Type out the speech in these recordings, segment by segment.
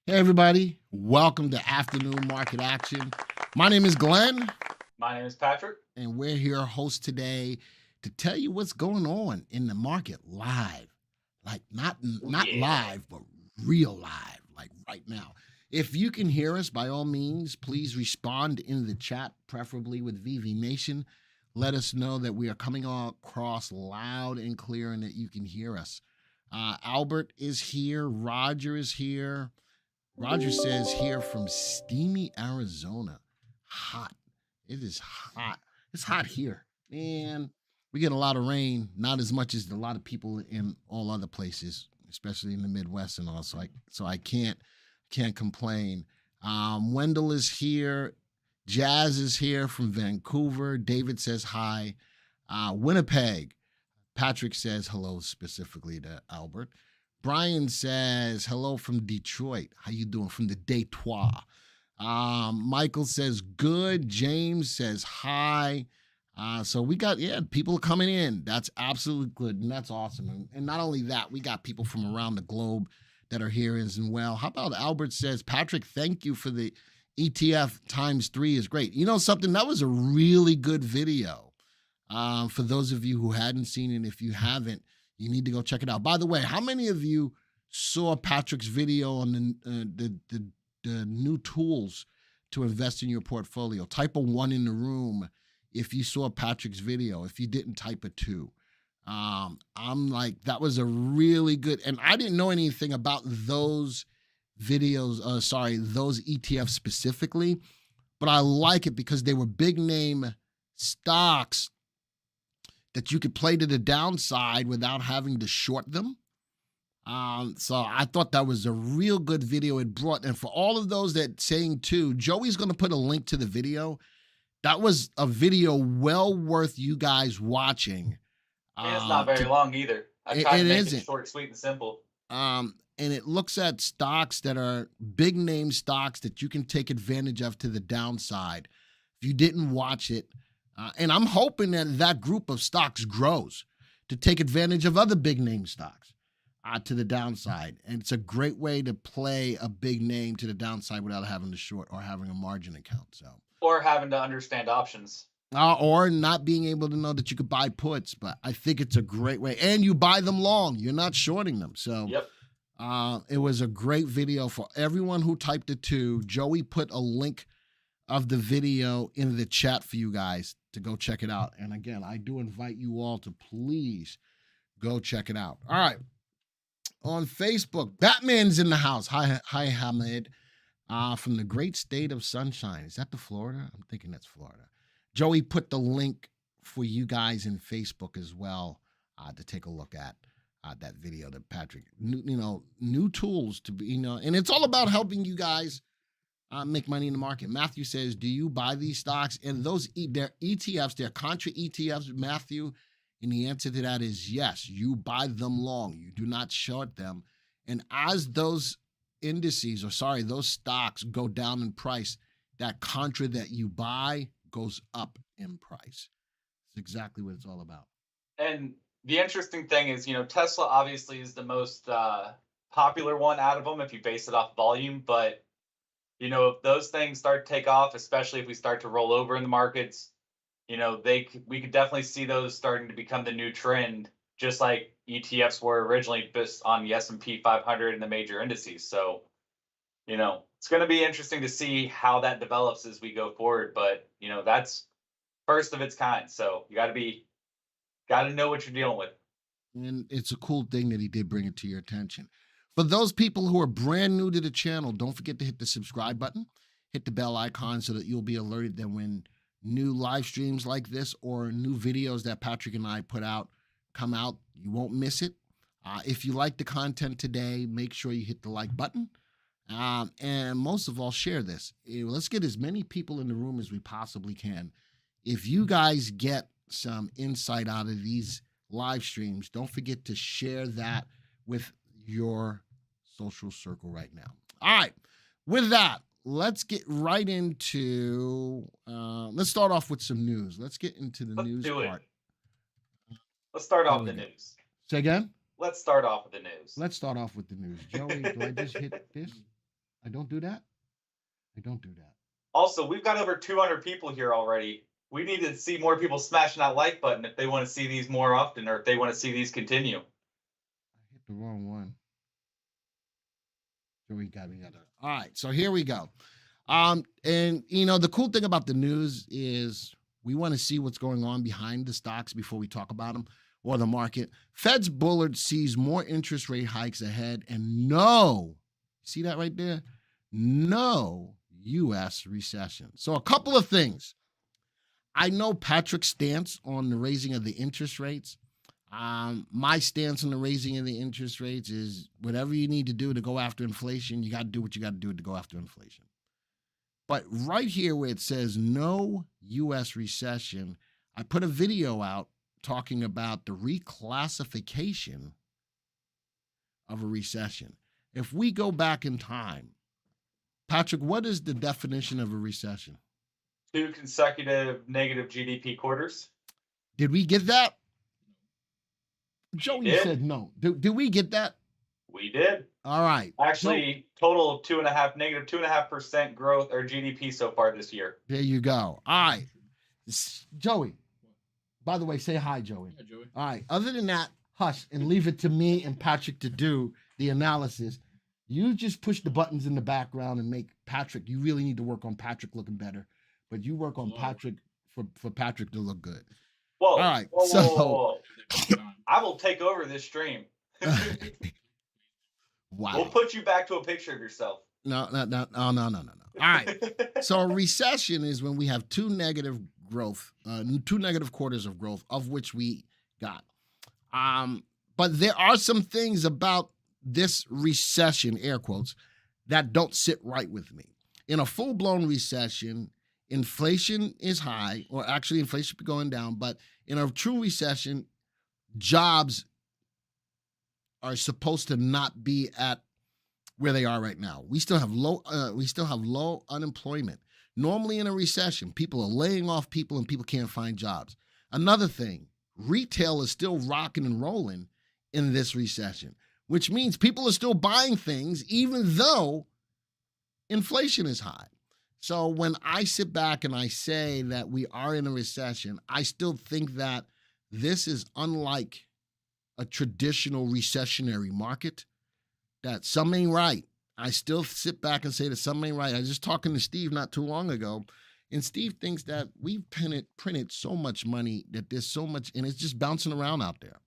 Hey, everybody. Welcome to Afternoon Market Action. My name is Glenn. My name is Patrick. And we're here host today to tell you what's going on in the market live. Like not live, but real live, like right now. If you can hear us, by all means, please respond in the chat, preferably with VV Nation. Let us know that we are coming across loud and clear and that you can hear us. Albert is here. Roger is here. Roger says here from steamy Arizona. Hot. It is hot. It's hot here. And we get a lot of rain, not as much as a lot of people in all other places, especially in the Midwest and all. So I can't complain. Wendell is here. Jazz is here from Vancouver. David says hi. Winnipeg. Patrick says hello specifically to Albert. Brian says hello from Detroit. How you doing from the Detroit? Michael says good. James says hi. So we got, people coming in. That's absolutely good, and that's awesome. And not only that, we got people from around the globe that are here as well. How about Albert says, Patrick, thank you for the ETF ×3 is great. You know something? That was a really good video. For those of you who hadn't seen it, if you haven't, you need to go check it out. By the way, how many of you saw Patrick's video on the new tools to invest in your portfolio? Type a 1 in the room if you saw Patrick's video. If you didn't, type a 2. I'm like, that was a really good, and I didn't know anything about those videos, those ETFs specifically, but I like it because they were big name stocks that you could play to the downside without having to short them. So I thought that was a real good video it brought. And for all of those that saying too, Joey's going to put a link to the video. That was a video well worth you guys watching. It's not very long either. I tried to make it short, sweet, and simple. And it looks at stocks that are big name stocks that you can take advantage of to the downside. If you didn't watch it, and I'm hoping that that group of stocks grows to take advantage of other big name stocks to the downside. And it's a great way to play a big name to the downside without having to short or having a margin account. Or having to understand options. Or not being able to know that you could buy puts. But I think it's a great way. And you buy them long. You're not shorting them. So yep. It was a great video for everyone who typed it too. Joey put a link of the video in the chat for you guys to go check it out. And again, I do invite you all to please go check it out. All right. On Facebook, Batman's in the house. Hi, Hamid. From the great state of sunshine. Is that the Florida? I'm thinking that's Florida. Joey put the link for you guys in Facebook as well to take a look at that video that Patrick, new tools to be, and it's all about helping you guys make money in the market. Matthew says, do you buy these stocks? And those, they're ETFs, they're contra ETFs, Matthew. And the answer to that is yes, you buy them long. You do not short them. And as those those stocks go down in price, that contra that you buy goes up in price. It's exactly what it's all about. And the interesting thing is, Tesla obviously is the most popular one out of them if you base it off volume, but if those things start to take off, especially if we start to roll over in the markets, we could definitely see those starting to become the new trend, just like ETFs were originally based on the S&P 500 and the major indices. So, it's going to be interesting to see how that develops as we go forward. But, that's first of its kind. So you got to know what you're dealing with. And it's a cool thing that he did bring it to your attention. For those people who are brand new to the channel, don't forget to hit the subscribe button, hit the bell icon so that you'll be alerted that when new live streams like this or new videos that Patrick and I put out come out, you won't miss it. If you like the content today, make sure you hit the like button. And most of all, share this. Let's get as many people in the room as we possibly can. If you guys get some insight out of these live streams, don't forget to share that with your social circle right now. All right. With that, let's get right into, let's start off with some news. Let's get into the news part. Let's start off the news. Say again? Let's start off with the news. Let's start off with the news. Joey, do I just hit this? I don't do that. I don't do that. Also, we've got over 200 people here already. We need to see more people smashing that like button if they want to see these more often, or if they want to see these continue. I hit the wrong one. Joey got me other. All right, so here we go. And the cool thing about the news is we want to see what's going on behind the stocks before we talk about them or the market. Fed's Bullard sees more interest rate hikes ahead and see that right there? No US recession. So a couple of things. I know Patrick's stance on the raising of the interest rates. My stance on the raising of the interest rates is whatever you need to do to go after inflation, you got to do what you got to do to go after inflation. But right here where it says no U.S. recession, I put a video out talking about the reclassification of a recession. If we go back in time, Patrick, what is the definition of a recession? 2 consecutive negative GDP quarters. Did we get that? Joey did. said no. Did we get that? We did. All right. Actually, total of negative 2.5% growth or GDP so far this year. There you go. All right. Joey, by the way, say hi, Joey. Hi, Joey. All right. Other than that, hush and leave it to me and Patrick to do the analysis. You just push the buttons in the background and make Patrick. You really need to work on Patrick looking better, but you work on Patrick for Patrick to look good. Whoa. All right. Whoa. I will take over this stream. Wow. We'll put you back to a picture of yourself. No. All right. So a recession is when we have two negative quarters of growth, of which we got. But there are some things about this recession, air quotes, that don't sit right with me. In a full-blown recession, inflation is high, or actually inflation is going down, but in a true recession, jobs are supposed to not be at where they are right now. We still have low unemployment. Normally in a recession, people are laying off people and people can't find jobs. Another thing, retail is still rocking and rolling in this recession, which means people are still buying things even though inflation is high. So when I sit back and I say that we are in a recession, I still think that this is unlike a traditional recessionary market, that something ain't right. I still sit back and say that something ain't right. I was just talking to Steve not too long ago, and Steve thinks that we've printed so much money that there's so much, and it's just bouncing around out there.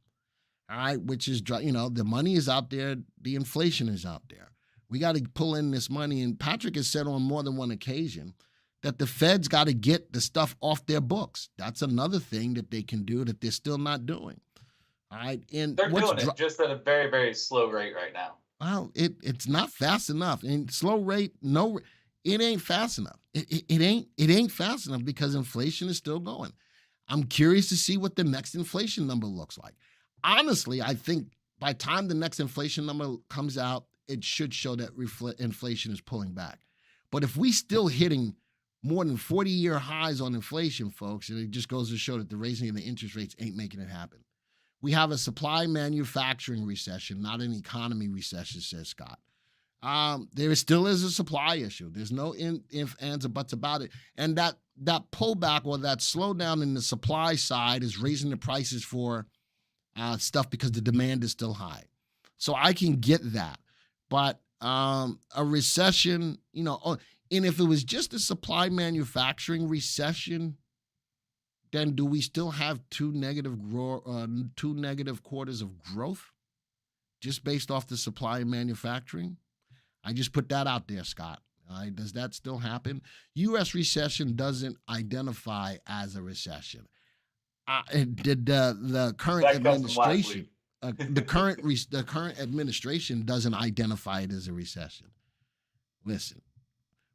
All right, which is, the money is out there, the inflation is out there. We got to pull in this money, and Patrick has said on more than one occasion that the Fed's got to get the stuff off their books. That's another thing that they can do that they're still not doing. All right, and they're doing it just at a very, very slow rate right now. Well, it's not fast enough, and slow rate, it ain't fast enough. It ain't fast enough because inflation is still going. I'm curious to see what the next inflation number looks like. Honestly, I think by the time the next inflation number comes out, it should show that inflation is pulling back. But if we still hitting more than 40-year highs on inflation, folks, and it just goes to show that the raising of the interest rates ain't making it happen. We have a supply manufacturing recession, not an economy recession, says Scott. There still is a supply issue. There's no ifs, ands, or buts about it. And that pullback or that slowdown in the supply side is raising the prices for stuff because the demand is still high. So I can get that. But a recession, and if it was just a supply manufacturing recession, then do we still have two negative quarters of growth just based off the supply and manufacturing? I just put that out there, Scott. Does that still happen? U.S. recession doesn't identify as a recession. The current administration, the current administration doesn't identify it as a recession. Listen.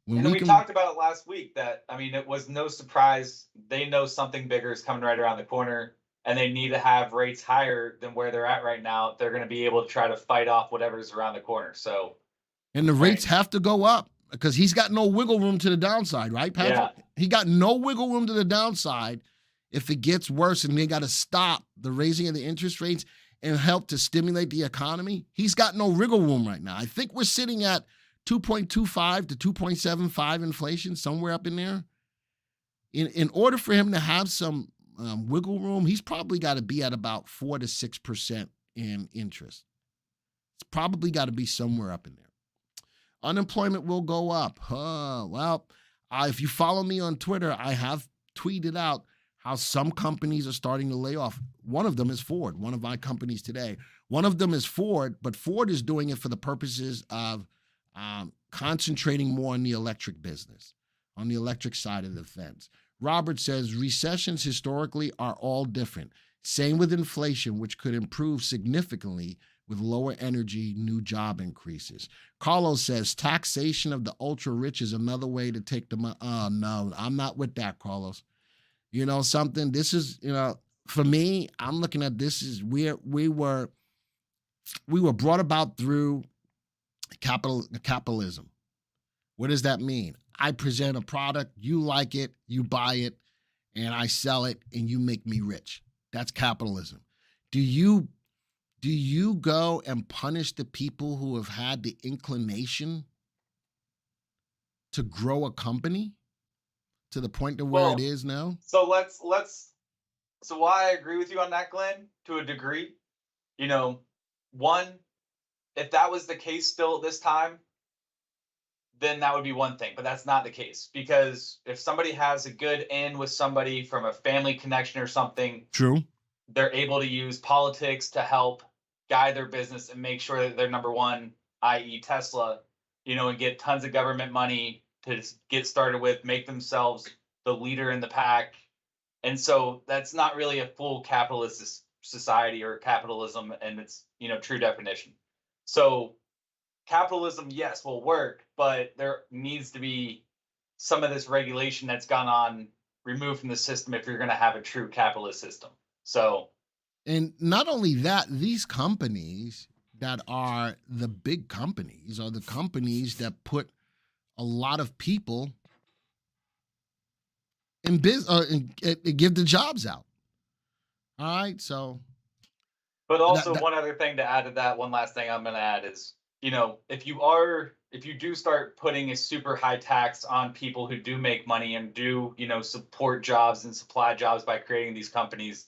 We talked about it last week that, it was no surprise. They know something bigger is coming right around the corner, and they need to have rates higher than where they're at right now if they're going to be able to try to fight off whatever's around the corner. And the rates have to go up because he's got no wiggle room to the downside, right, Patrick? Yeah. He got no wiggle room to the downside if it gets worse and they got to stop the raising of the interest rates and help to stimulate the economy. He's got no wiggle room right now. I think we're sitting at 2.25 to 2.75 inflation, somewhere up in there. In order for him to have some wiggle room, he's probably got to be at about 4 to 6% in interest. It's probably got to be somewhere up in there. Unemployment will go up. If you follow me on Twitter, I have tweeted out how some companies are starting to lay off. One of them is Ford, one of my companies today. One of them is Ford, but Ford is doing it for the purposes of concentrating more on the electric business, on the electric side of the fence. Robert says, recessions historically are all different. Same with inflation, which could improve significantly with lower energy, new job increases. Carlos says, taxation of the ultra-rich is another way to take the money. Oh, no, I'm not with that, Carlos. You know something? This is, for me, I'm looking at this as we were brought about through capitalism. What does that mean? I present a product, you like it, you buy it, and I sell it, and you make me rich. That's capitalism. Do you go and punish the people who have had the inclination to grow a company to the point to where it is now? So so why I agree with you on that, Glenn, to a degree. One, if that was the case still at this time, then that would be one thing, but that's not the case, because if somebody has a good in with somebody from a family connection or something, true, they're able to use politics to help guide their business and make sure that they're number one, i.e. Tesla, and get tons of government money to get started with, make themselves the leader in the pack. And so that's not really a full capitalist society or capitalism in its, true definition. So capitalism, yes, will work, but there needs to be some of this regulation that's gone on removed from the system if you're going to have a true capitalist system. So, and not only that, these companies that are the big companies are the companies that put a lot of people in business and give the jobs out. All right, so. But also one other thing to add to that, one last thing I'm going to add is, if you do start putting a super high tax on people who do make money and do, support jobs and supply jobs by creating these companies,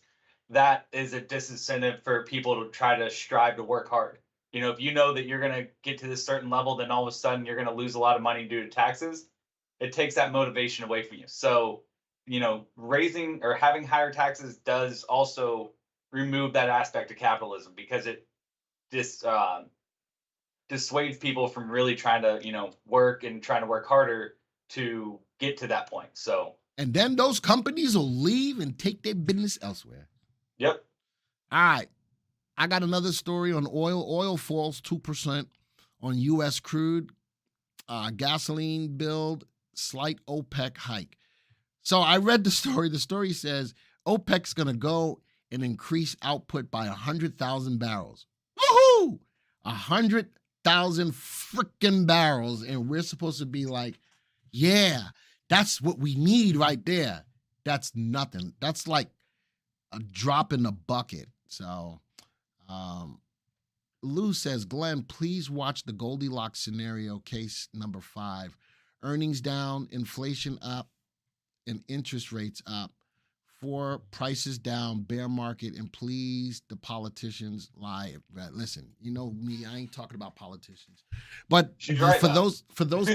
that is a disincentive for people to try to strive to work hard. If you know that you're going to get to this certain level, then all of a sudden you're going to lose a lot of money due to taxes. It takes that motivation away from you. So, raising or having higher taxes does also remove that aspect of capitalism, because it dissuades people from really trying to, work and trying to work harder to get to that point. So, and then those companies will leave and take their business elsewhere. Yep. All right. I got another story on oil. Oil falls 2% on U.S. crude. Gasoline build, slight OPEC hike. So I read the story. The story says OPEC's going to go and increase output by 100,000 barrels. Woohoo! 100,000 freaking barrels. And we're supposed to be like, yeah, that's what we need right there. That's nothing. That's like a drop in the bucket. So Lou says, Glenn, please watch the Goldilocks scenario, case number 5. Earnings down, inflation up, and interest rates up. 4, prices down, bear market, and please, the politicians lie. Listen, you know me, I ain't talking about politicians. But for those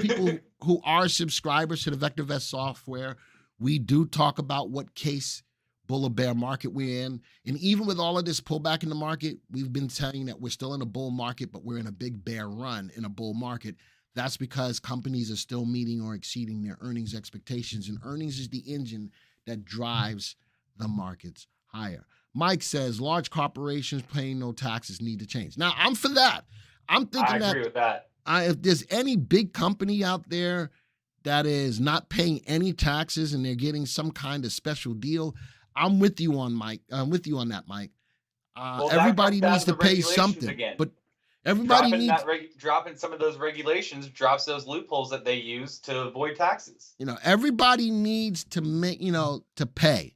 people who are subscribers to the VectorVest software, we do talk about what case bull or bear market we're in. And even with all of this pullback in the market, we've been telling that we're still in a bull market, but we're in a big bear run in a bull market. That's because companies are still meeting or exceeding their earnings expectations, and earnings is the engine that drives the markets higher. Mike says large corporations paying no taxes need to change. Now, I'm for that. I'm thinking I agree with that. If there's any big company out there that is not paying any taxes and they're getting some kind of special deal, I'm with you on Mike. I'm with you on that, Mike. Everybody needs to pay something, again. But everybody needs dropping some of those regulations drops those loopholes that they use to avoid taxes. Everybody needs to make to pay,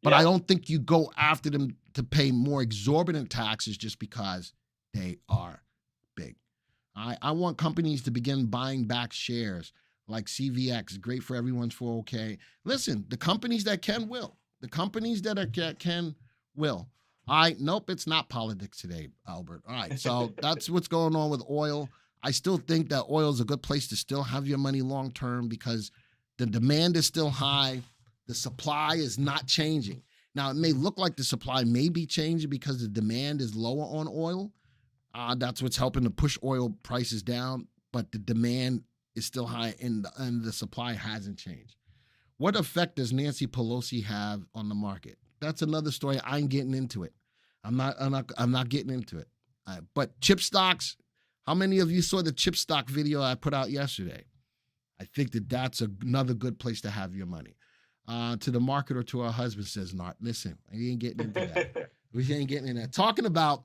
but I don't think you go after them to pay more exorbitant taxes just because they are big. I want companies to begin buying back shares like CVX, great for everyone's 401k. Listen, the companies that can will. The companies that can will. All right, nope, it's not politics today, Albert. All right, so that's what's going on with oil. I still think that oil is a good place to still have your money long term because the demand is still high. The supply is not changing. Now, it may look like the supply may be changing because the demand is lower on oil. That's what's helping to push oil prices down, but the demand is still high and the supply hasn't changed. What effect does Nancy Pelosi have on the market? That's another story. I ain't getting into it. I'm not getting into it. But chip stocks, how many of you saw the chip stock video I put out yesterday? I think that's another good place to have your money. To the market or to our husband, says Nart. Listen, we ain't getting into that. We ain't getting in that. Talking about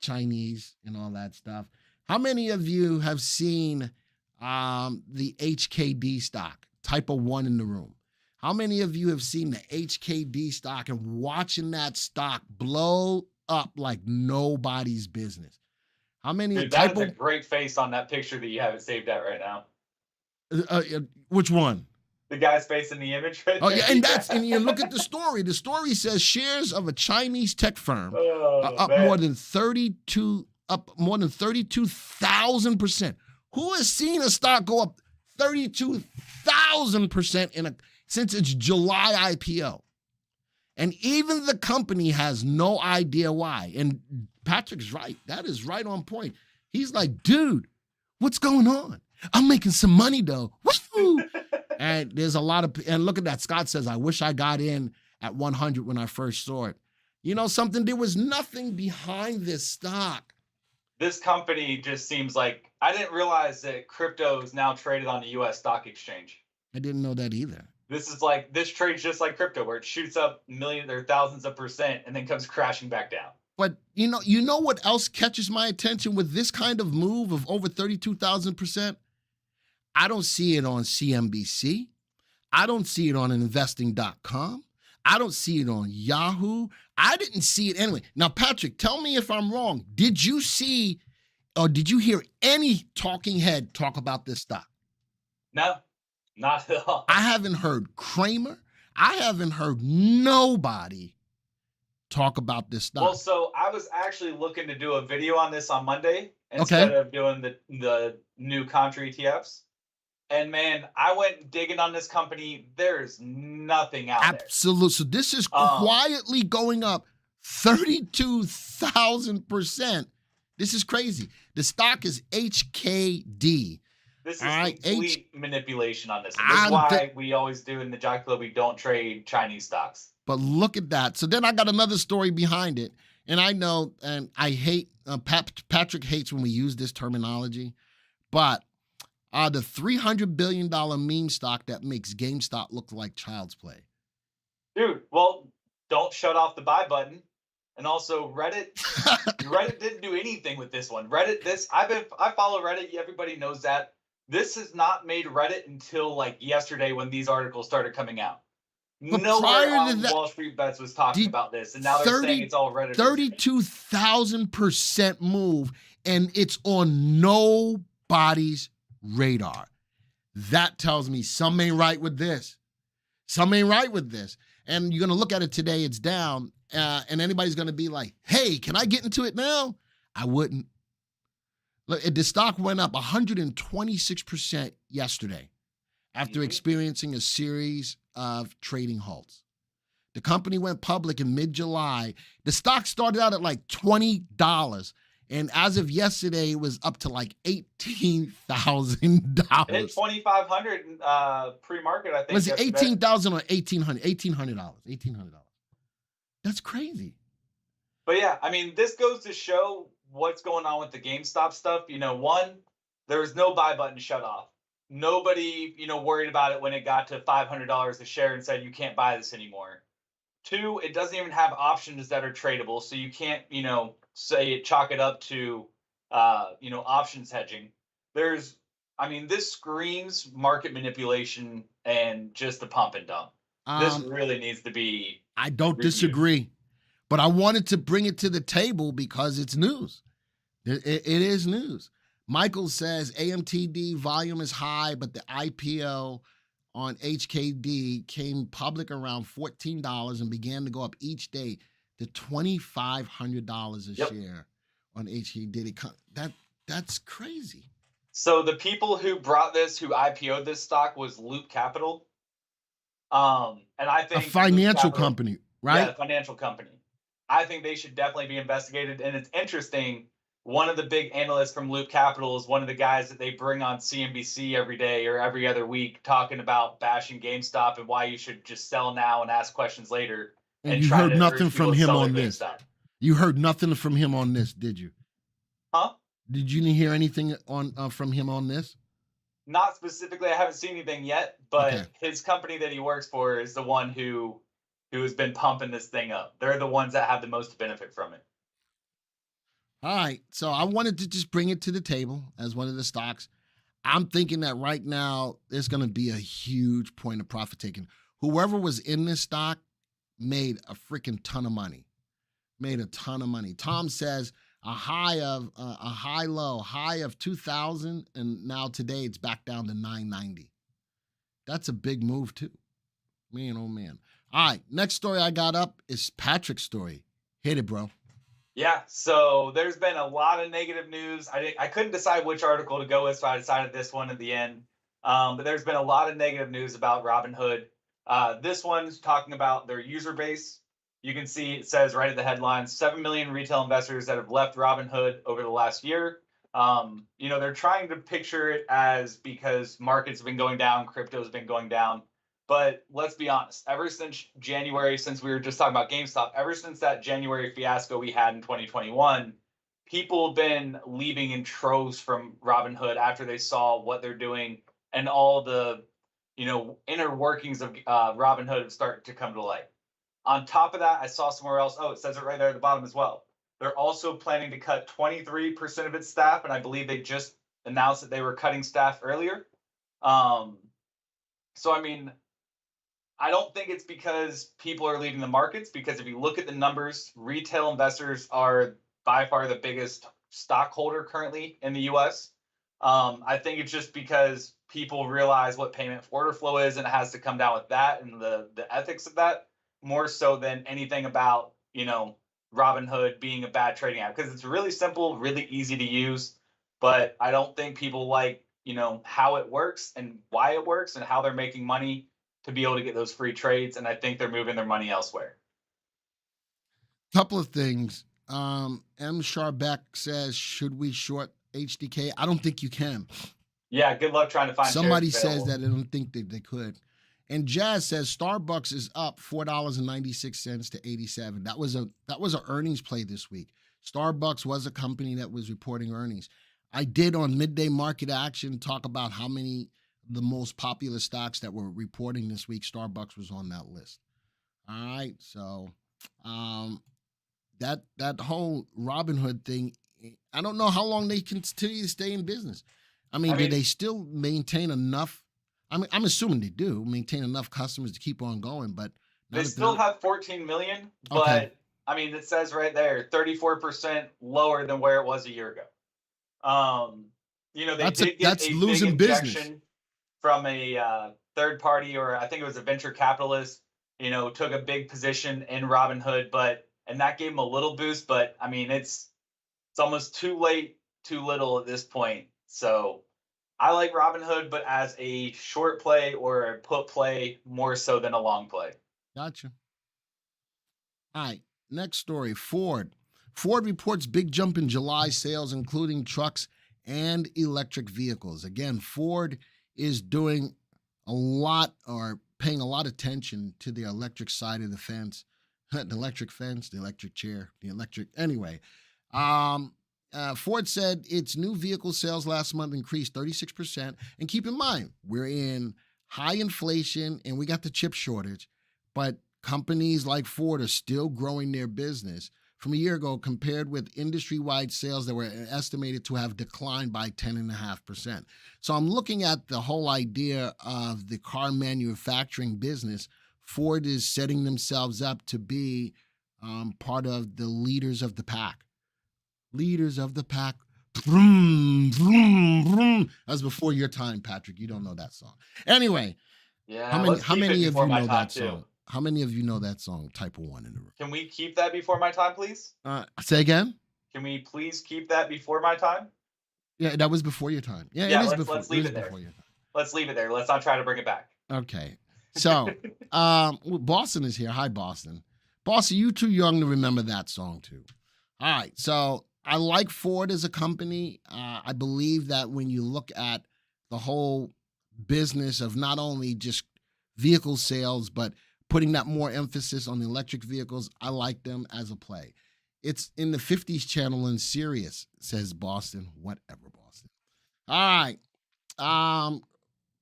Chinese and all that stuff. How many of you have seen the HKD stock, type of one in the room? How many of you have seen the HKD stock and watching that stock blow up like nobody's business? How many? Dude, that is a great face on that picture that you have it saved at right now. Which one? The guy's face in the image right there. Yeah, and you look at the story. The story says shares of a Chinese tech firm up more than 32,000%. Who has seen a stock go up 32,000% since its July IPO? And even the company has no idea why. And Patrick's right. That is right on point. He's like, dude, what's going on? I'm making some money though. Woo! And there's a lot of, and look at that. Scott says, I wish I got in at 100 when I first saw it. You know something? There was nothing behind this stock. This company just seems like, I didn't realize that crypto is now traded on the US stock exchange. I didn't know that either. This trades just like crypto, where it shoots up millions or thousands of percent and then comes crashing back down. But you know what else catches my attention with this kind of move of over 32,000%? I don't see it on CNBC. I don't see it on investing.com. I don't see it on Yahoo. I didn't see it anyway. Now, Patrick, tell me if I'm wrong. Did you see or did you hear any talking head talk about this stock? No, not at all. I haven't heard Kramer. I haven't heard nobody talk about this stock. Well, so I was actually looking to do a video on this on Monday instead of doing the new contra ETFs. And man, I went digging on this company. There's nothing out there. Absolutely. So this is quietly going up 32,000%. This is crazy. The stock is HKD. This is complete manipulation on this. This is why we always do in the Jockey Club, we don't trade Chinese stocks. But look at that. So then I got another story behind it. And I know, and I hate, Patrick hates when we use this terminology, but the $300 billion meme stock that makes GameStop look like child's play. Dude, well, don't shut off the buy button. And also Reddit didn't do anything with this one. I follow Reddit. Everybody knows that. This has not made Reddit until like yesterday when these articles started coming out. But nowhere on Wall Street Bets was talking about this. And now they're saying it's all Reddit. 32,000% move, and it's on nobody's radar. That tells me something ain't right with this. Something ain't right with this. And you're going to look at it today, it's down, and anybody's going to be like, hey, can I get into it now? I wouldn't. Look, the stock went up 126% yesterday after experiencing a series of trading halts. The company went public in mid-July. The stock started out at like $20. And as of yesterday, it was up to like $18,000. It's $2,500 pre-market, I think. Was it $18,000 or $1,800? $1,800. That's crazy. But yeah, I mean, this goes to show what's going on with the GameStop stuff. You know, one, there was no buy button shut off. Nobody, worried about it when it got to $500 a share and said you can't buy this anymore. Two, it doesn't even have options that are tradable, so you can't, chalk it up to, options hedging. This screams market manipulation and just a pump and dump. This really needs to be. I don't disagree, but I wanted to bring it to the table because it's news. It is news. Michael says AMTD volume is high, but the IPO on HKD came public around $14 and began to go up each day to $2,500 a share on HKD. That's crazy. So the people who IPO'd this stock was Loop Capital. And I think a financial company, right? Yeah, a financial company. I think they should definitely be investigated. And it's interesting. One of the big analysts from Loop Capital is one of the guys that they bring on CNBC every day or every other week talking about bashing GameStop and why you should just sell now and ask questions later. And you heard nothing from him on this. You heard nothing from him on this, did you? Huh? Did you hear anything from him on this? Not specifically. I haven't seen anything yet, but his company that he works for is the one who has been pumping this thing up. They're the ones that have the most benefit from it. All right, so I wanted to just bring it to the table as one of the stocks. I'm thinking that right now there's going to be a huge point of profit taking. Whoever was in this stock made a freaking ton of money. Tom says a high of 2,000, and now today it's back down to 990. That's a big move too. Man, oh man. All right, next story I got up is Patrick's story. Hit it, bro. Yeah, so there's been a lot of negative news. I couldn't decide which article to go with, so I decided this one at the end. But there's been a lot of negative news about Robinhood. This one's talking about their user base. You can see it says right at the headline, 7 million retail investors that have left Robinhood over the last year. They're trying to picture it as because markets have been going down, crypto has been going down. But let's be honest, ever since January, since we were just talking about GameStop, ever since that January fiasco we had in 2021, people have been leaving in troves from Robinhood after they saw what they're doing and all the, inner workings of Robinhood have started to come to light. On top of that, I saw somewhere else, it says it right there at the bottom as well. They're also planning to cut 23% of its staff, and I believe they just announced that they were cutting staff earlier. I don't think it's because people are leaving the markets, because if you look at the numbers, retail investors are by far the biggest stockholder currently in the US. I think it's just because people realize what payment for order flow is, and it has to come down with that and the ethics of that, more so than anything about, Robinhood being a bad trading app, because it's really simple, really easy to use. But I don't think people like, how it works and why it works and how they're making money to be able to get those free trades, and I think they're moving their money elsewhere. Couple of things. M. Sharbeck says, should we short HDK? I don't think you can. Yeah, good luck trying to find somebody says that I don't think they could. And Jazz says Starbucks is up $4.96 to 87. That was an earnings play this week. Starbucks was a company that was reporting earnings. I did on Midday Market Action talk about how many the most popular stocks that were reporting this week. Starbucks was on that list. All right, so that whole Robinhood thing, I don't know how long they continue to stay in business. I mean, do they still maintain enough? I'm assuming they do maintain enough customers to keep on going, but they still have 14 million. But it says right there, 34% lower than where it was a year ago. That's losing business from a third party, or I think it was a venture capitalist, took a big position in Robinhood, and that gave them a little boost, but it's almost too late, too little at this point. So I like Robinhood, but as a short play or a put play more so than a long play. Gotcha. All right, next story, Ford. Ford reports big jump in July sales, including trucks and electric vehicles. Again, Ford is doing a lot, or paying a lot of attention to the electric side of the fence. The electric fence, the electric chair, anyway. Ford said its new vehicle sales last month increased 36%. And keep in mind, we're in high inflation and we got the chip shortage, but companies like Ford are still growing their business from a year ago, compared with industry-wide sales that were estimated to have declined by 10.5%. So I'm looking at the whole idea of the car manufacturing business. Ford is setting themselves up to be part of the leaders of the pack. leaders of the pack. Vroom, vroom, vroom. That was before your time, Patrick. You don't know that song. Anyway, Yeah, how let's keep it many of before you my know time that too. song? How many of you know that song, Type of One in the room? Can we keep that before my time, please? Say again? Can we please keep that before my time? Yeah, that was before your time. Yeah, Yeah, it is let's before. leave It is it there. before your time. Let's leave it there. Let's not try to bring it back. Okay. So, Boston is here. Hi, Boston. Boston, you too young to remember that song too. All right. So I like Ford as a company. I believe that when you look at the whole business of not only just vehicle sales, but putting that more emphasis on the electric vehicles, I like them as a play. It's in the 50s channel in Sirius, says Boston. Whatever, Boston. All right.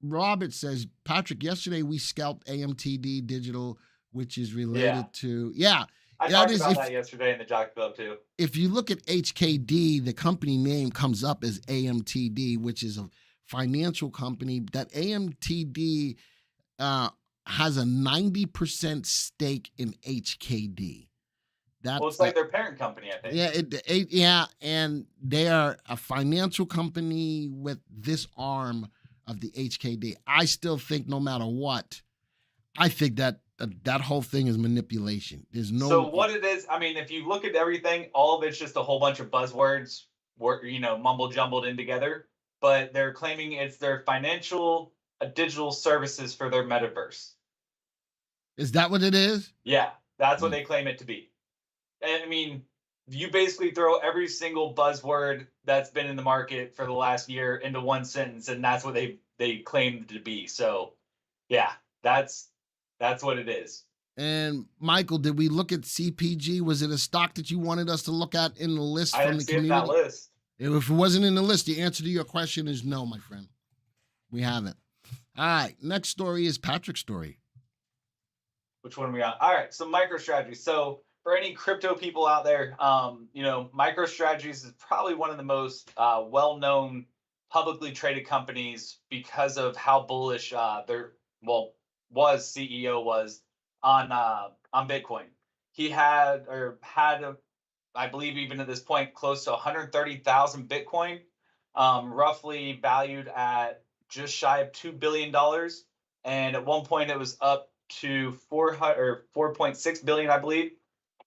Robert says, Patrick, yesterday we scalped AMTD Digital, which is related to, I talked about that yesterday in the Jockey Club too. If you look at HKD, the company name comes up as AMTD, which is a financial company. That AMTD has a 90% stake in HKD. Well, it's like their parent company, I think. Yeah, and they are a financial company with this arm of the HKD. I still think no matter what, I think that that whole thing is manipulation. There's no. So what it is, I mean, if you look at everything, all of it's just a whole bunch of buzzwords, mumble jumbled in together. But they're claiming it's their financial digital services for their metaverse. Is that what it is? Yeah, that's what they claim it to be. And I mean, you basically throw every single buzzword that's been in the market for the last year into one sentence, and that's what they claim to be. So, yeah, that's what it is. And Michael, did we look at CPG? Was it a stock that you wanted us to look at in the list I from the didn't see it in community? that list. If it wasn't in the list, the answer to your question is no, my friend. We haven't. All right. Next story is Patrick's story. Which one are we on? All right. So MicroStrategy. So for any crypto people out there, MicroStrategies is probably one of the most well-known publicly traded companies because of how bullish their CEO was on Bitcoin. He had I believe even at this point close to 130,000 Bitcoin, roughly valued at just shy of $2 billion. And at one point it was up to 4.6 billion, I believe.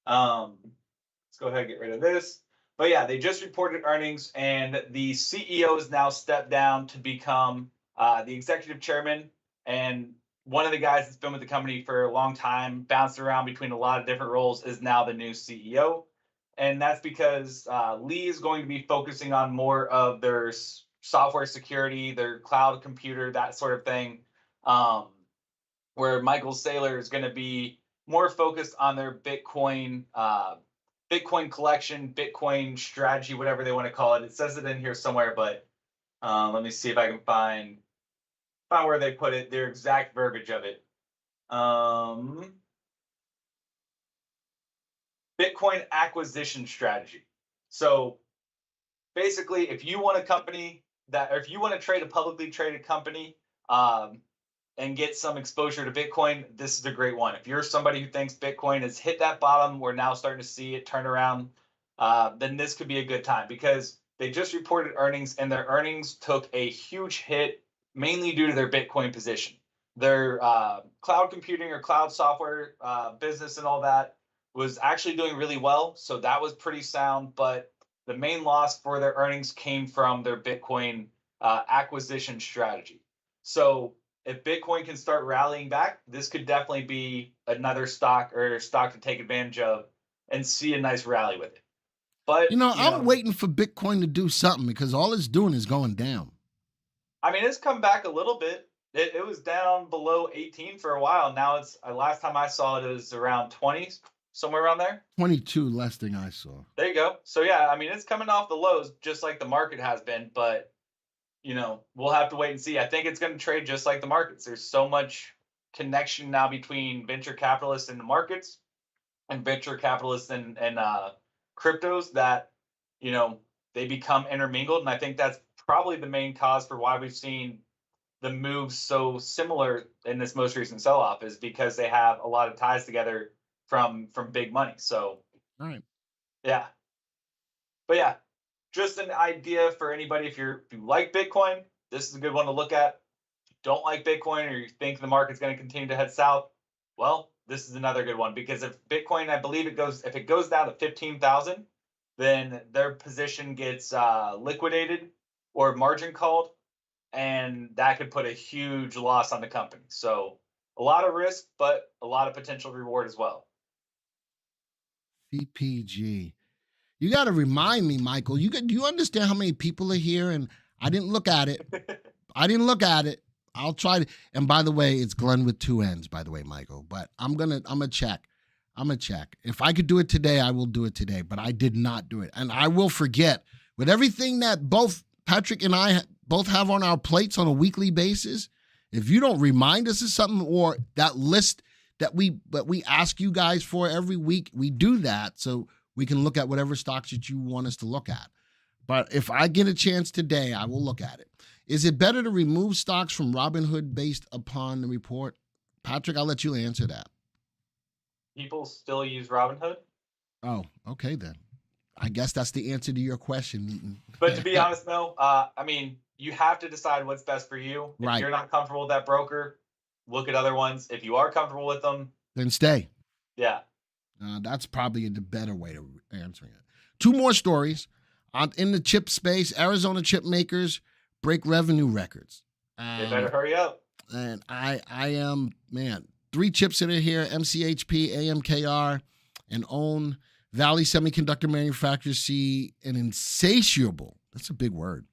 Let's go ahead and get rid of this. But yeah, they just reported earnings, and the CEO has now stepped down to become the executive chairman. And one of the guys that's been with the company for a long time, bounced around between a lot of different roles, is now the new CEO. And that's because Lee is going to be focusing on more of their software security, their cloud computer, that sort of thing. Where Michael Saylor is going to be more focused on their Bitcoin collection, Bitcoin strategy, whatever they want to call it. It says it in here somewhere, but let me see if I can find where they put it, their exact verbiage of it. Bitcoin acquisition strategy. So basically, if you want to trade a publicly traded company, and get some exposure to Bitcoin, this is a great one. If you're somebody who thinks Bitcoin has hit that bottom, we're now starting to see it turn around, then this could be a good time, because they just reported earnings, and their earnings took a huge hit, mainly due to their Bitcoin position. Their cloud computing or cloud software business and all that was actually doing really well, so that was pretty sound. But the main loss for their earnings came from their Bitcoin acquisition strategy. So if Bitcoin can start rallying back, this could definitely be another stock to take advantage of and see a nice rally with it. But I'm waiting for Bitcoin to do something, because all it's doing is going down. I mean, it's come back a little bit. It was down below 18 for a while. Now it's last time I saw it was around 20, somewhere around there. 22, last thing I saw. There you go. So yeah, I mean, it's coming off the lows just like the market has been, but we'll have to wait and see. I think it's going to trade just like the markets. There's so much connection now between venture capitalists in the markets and venture capitalists and cryptos that, they become intermingled. And I think that's probably the main cause for why we've seen the moves so similar in this most recent sell-off, is because they have a lot of ties together from big money. So, all right. Yeah. But yeah, just an idea for anybody. If you like Bitcoin, this is a good one to look at. If you don't like Bitcoin or you think the market's going to continue to head south, well, this is another good one, because if Bitcoin, I believe if it goes down to 15,000, then their position gets liquidated or margin called, and that could put a huge loss on the company. So a lot of risk, but a lot of potential reward as well. CPG. You got to remind me, Michael. Do you understand how many people are here? And I didn't look at it. I'll try to. And by the way, it's Glenn with 2 N's, by the way, Michael. But I'm gonna check. If I could do it today, I will do it today. But I did not do it, and I will forget. With everything that both Patrick and I both have on our plates on a weekly basis, if you don't remind us of something, or that list that we ask you guys for every week, we do that so we can look at whatever stocks that you want us to look at. But if I get a chance today, I will look at it. Is it better to remove stocks from Robinhood based upon the report? Patrick, I'll let you answer that. People still use Robinhood? Oh, okay then. I guess that's the answer to your question. But to be honest, no. I mean, you have to decide what's best for you. If Right. you're not comfortable with that broker, look at other ones. If you are comfortable with them, Then stay. yeah. That's probably the better way to answering it. 2 more stories. In the chip space, Arizona chip makers break revenue records. They better hurry up. And I am, 3 chips that are here: MCHP, AMKR, and OWN. Valley Semiconductor manufacturers see an insatiable, that's a big word,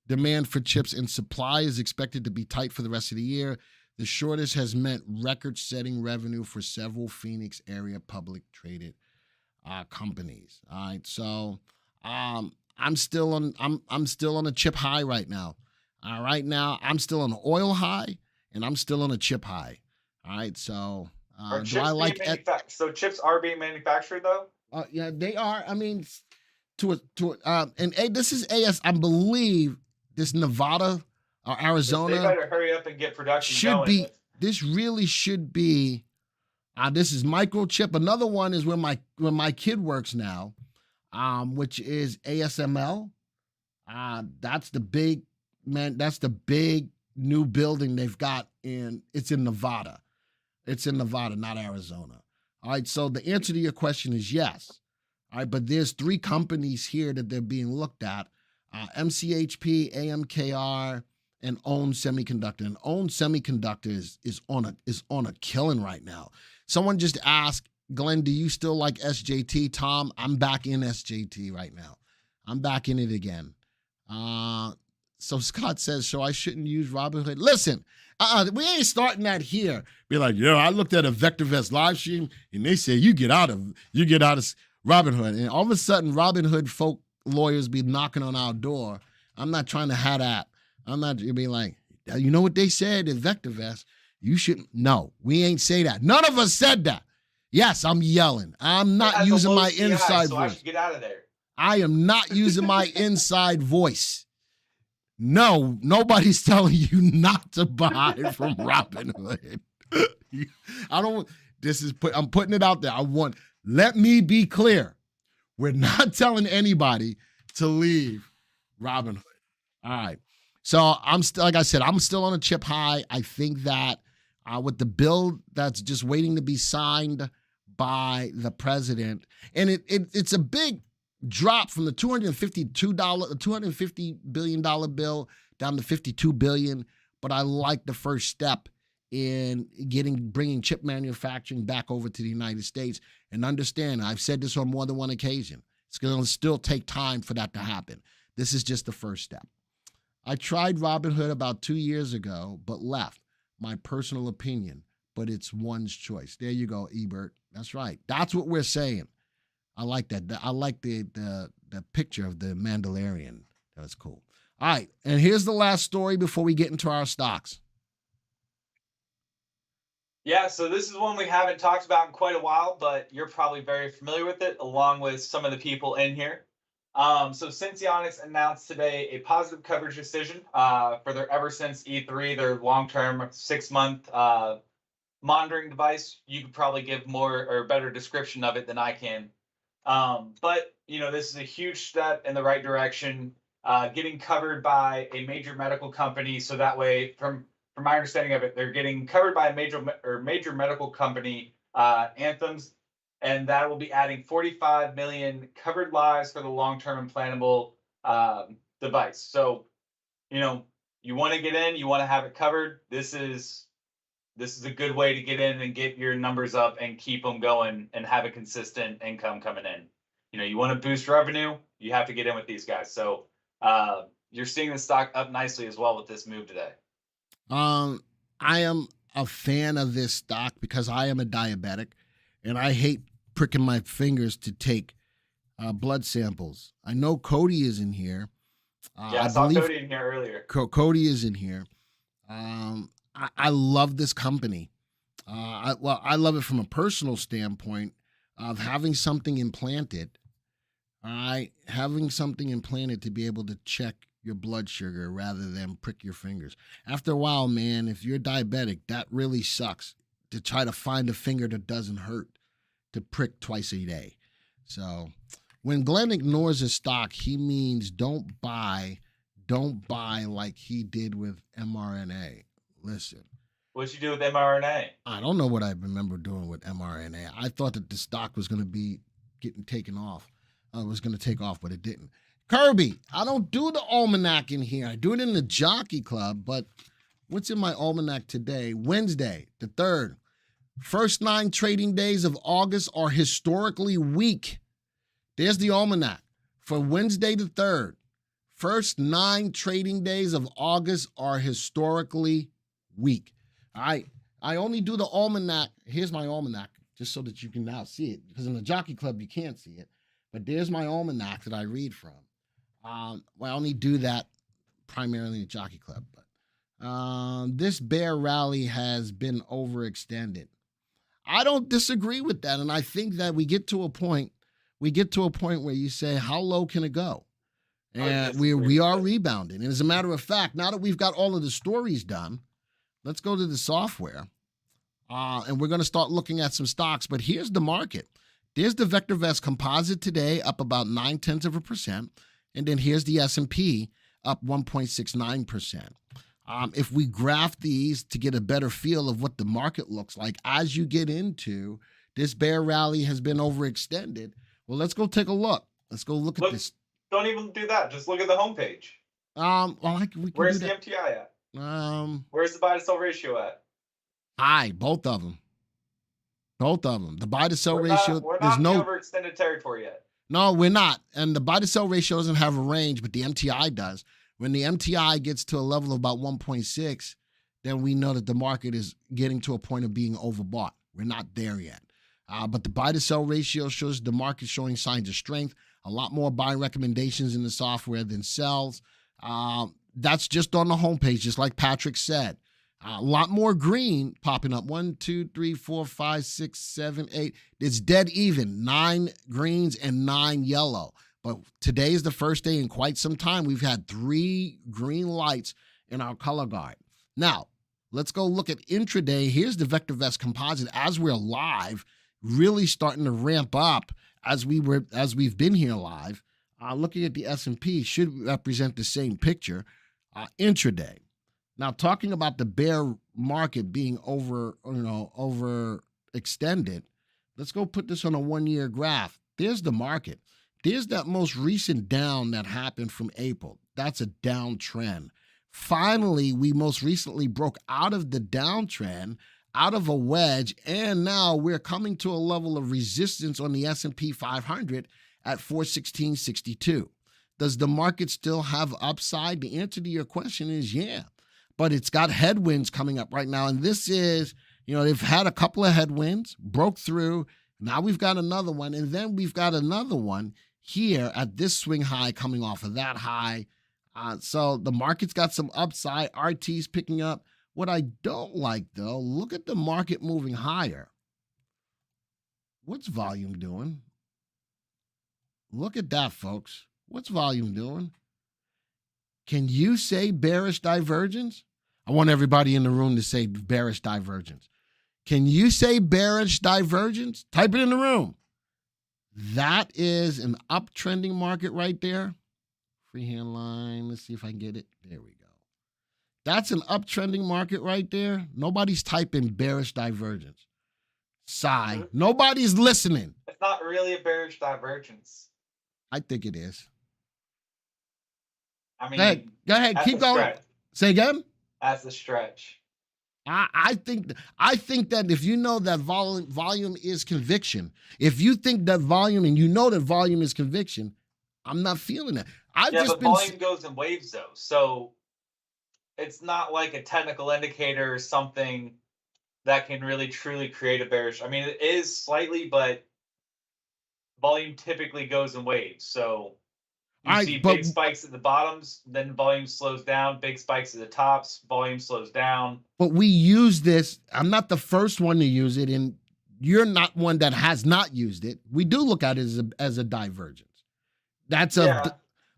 demand for chips, and supply is expected to be tight for the rest of the year. The shortage has meant record-setting revenue for several Phoenix area public traded companies. All right, so I'm still on a chip high right now. Right now I'm still on an oil high, and I'm still on a chip high. All right, so So chips are being manufactured though? Yeah, they are. I mean, this is I believe this Nevada or Arizona. They better hurry up and get production going. This really should be. This is microchip. Another one is where my kid works now, which is ASML. That's the big new building they've got it's in Nevada. It's in Nevada, not Arizona. All right, so the answer to your question is yes. All right, but there's 3 companies here that they're being looked at: MCHP, AMKR, and OWN Semiconductor. And OWN Semiconductor is on a killing right now. Someone just asked, Glenn, do you still like SJT? Tom, I'm back in SJT right now. I'm back in it again. So Scott says, so I shouldn't use Robinhood. Listen, we ain't starting that here. Be like, I looked at a VectorVest live stream and they said you get out of Robinhood, and all of a sudden Robinhood folk lawyers be knocking on our door. I'm not trying to have that. I'm not being like, you know what they said in VectorVest? You shouldn't. No, we ain't say that. None of us said that. Yes, I'm yelling. I'm not using my inside voice. I should get out of there. I am not using my inside voice. No, nobody's telling you not to buy from Robinhood. I'm putting it out there. Let me be clear. We're not telling anybody to leave Robinhood. All right. So like I said, I'm still on a chip high. I think that with the bill that's just waiting to be signed by the president, and it's a big drop from the $250 billion bill down to $52 billion. But I like the first step in bringing chip manufacturing back over to the United States. And understand, I've said this on more than one occasion, it's going to still take time for that to happen. This is just the first step. I tried Robinhood about 2 years ago, but left. My personal opinion, but it's one's choice. There you go, Ebert. That's right. That's what we're saying. I like that. I like the picture of the Mandalorian. That's cool. All right, and here's the last story before we get into our stocks. Yeah, so this is one we haven't talked about in quite a while, but you're probably very familiar with it, along with some of the people in here. So Senseonics announced today a positive coverage decision for their Eversense E3, their long-term 6-month monitoring device. You could probably give more or better description of it than I can. But this is a huge step in the right direction, getting covered by a major medical company. So that way, from my understanding of it, they're getting covered by a major medical company, Anthems, and that will be adding 45 million covered lives for the long-term implantable device. So, you want to get in, you want to have it covered. This is a good way to get in and get your numbers up and keep them going and have a consistent income coming in. You want to boost revenue, you have to get in with these guys. So you're seeing the stock up nicely as well with this move today. I am a fan of this stock because I am a diabetic and I hate pricking my fingers to take blood samples. I know Cody is in here. I saw Cody in here earlier. Cody is in here. I love this company. I love it from a personal standpoint of having something implanted. All right, having something implanted to be able to check your blood sugar rather than prick your fingers. After a while, man, if you're diabetic, that really sucks to try to find a finger that doesn't hurt to prick twice a day. So when Glenn ignores a stock, he means don't buy like he did with mRNA. Listen. What'd you do with mRNA? I don't know what I remember doing with mRNA. I thought that the stock was going to be getting taken off. It was going to take off, but it didn't. Kirby, I don't do the almanac in here. I do it in the Jockey Club, but what's in my almanac today? Wednesday, the 3rd. First 9 trading days of August are historically weak. There's the almanac for Wednesday the 3rd. First 9 trading days of August are historically weak. All right. I only do the almanac. Here's my almanac, just so that you can now see it. Because in the Jockey Club, you can't see it. But there's my almanac that I read from. I only do that primarily in the Jockey Club. But this bear rally has been overextended. I don't disagree with that. And I think that we get to a point where you say, how low can it go? And we are rebounding. And as a matter of fact, now that we've got all of the stories done, let's go to the software. And we're going to start looking at some stocks. But here's the market. There's the VectorVest Composite today, up about 0.9%. And then here's the S&P, up 1.69%. If we graph these to get a better feel of what the market looks like as you get into this bear rally has been overextended, well, let's go take a look. Let's go look at this. Don't even do that. Just look at the homepage. Where's the MTI at? Where's the buy to sell ratio at? High, both of them. The buy to sell ratio. We're not in overextended territory yet. No, we're not. And the buy to sell ratio doesn't have a range, but the MTI does. When the MTI gets to a level of about 1.6, then we know that the market is getting to a point of being overbought. We're not there yet. But the buy to sell ratio shows the market showing signs of strength. A lot more buy recommendations in the software than sells. That's just on the homepage, just like Patrick said. A lot more green popping up. 1, 2, 3, 4, 5, 6, 7, 8. It's dead even. 9 greens and 9 yellow. But today is the first day in quite some time we've had 3 green lights in our color guard. Now, let's go look at intraday. Here's the VectorVest Composite as we're live, really starting to ramp up as we've been here live. Looking at the S&P should represent the same picture. Intraday. Now, talking about the bear market being overextended, let's go put this on a 1-year graph. There's the market. There's that most recent down that happened from April. That's a downtrend. Finally, we most recently broke out of the downtrend, out of a wedge, and now we're coming to a level of resistance on the S&P 500 at 416.62. Does the market still have upside? The answer to your question is yeah. But it's got headwinds coming up right now. And this is, they've had a couple of headwinds, broke through. Now we've got another one. And then we've got another one here at this swing high coming off of that high. So the market's got some upside. RT's picking up. What I don't like, though, look at the market moving higher. What's volume doing? Look at that, folks. What's volume doing? Can you say bearish divergence? I want everybody in the room to say bearish divergence. Can you say bearish divergence? Type it in the room. That is an uptrending market right there. Freehand line. Let's see if I can get it. There we go. That's an uptrending market right there. Nobody's typing bearish divergence. Sigh. Nobody's listening. It's not really a bearish divergence. I think it is. I mean, go ahead. Keep going. Stretch. Say again. That's a stretch. I think that if you know that volume is conviction, if you think that volume and you know that volume is conviction, I'm not feeling that. But volume goes in waves though, so it's not like a technical indicator or something that can really truly create a bearish. I mean, it is slightly, but volume typically goes in waves. So you see big spikes at the bottoms, then volume slows down, big spikes at the tops, volume slows down. But we use this. I'm not the first one to use it, and you're not one that has not used it. We do look at it as a divergence.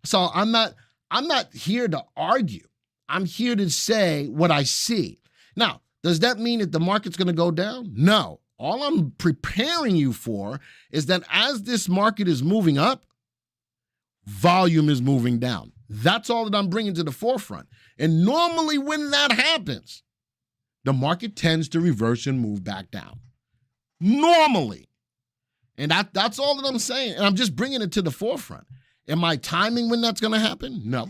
So I'm not here to argue. I'm here to say what I see. Now, does that mean that the market's going to go down? No. All I'm preparing you for is that as this market is moving up, volume is moving down. That's all that I'm bringing to the forefront. And normally when that happens, the market tends to reverse and move back down. Normally. And that's all that I'm saying. And I'm just bringing it to the forefront. Am I timing when that's going to happen? No.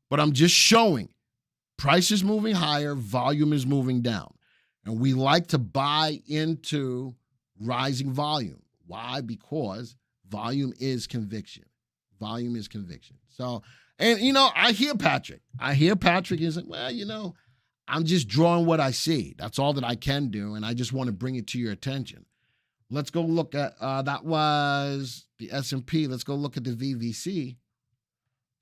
But I'm just showing price is moving higher, volume is moving down. And we like to buy into rising volume. Why? Because volume is conviction. Volume is conviction. So, and I hear Patrick. Is like, well, I'm just drawing what I see. That's all that I can do. And I just want to bring it to your attention. Let's go look at, that was the S&P. Let's go look at the VVC.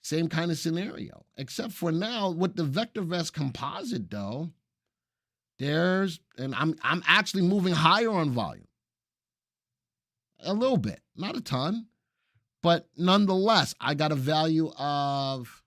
Same kind of scenario, except for now with the VectorVest composite though, I'm actually moving higher on volume. A little bit, not a ton, but nonetheless, I got a value of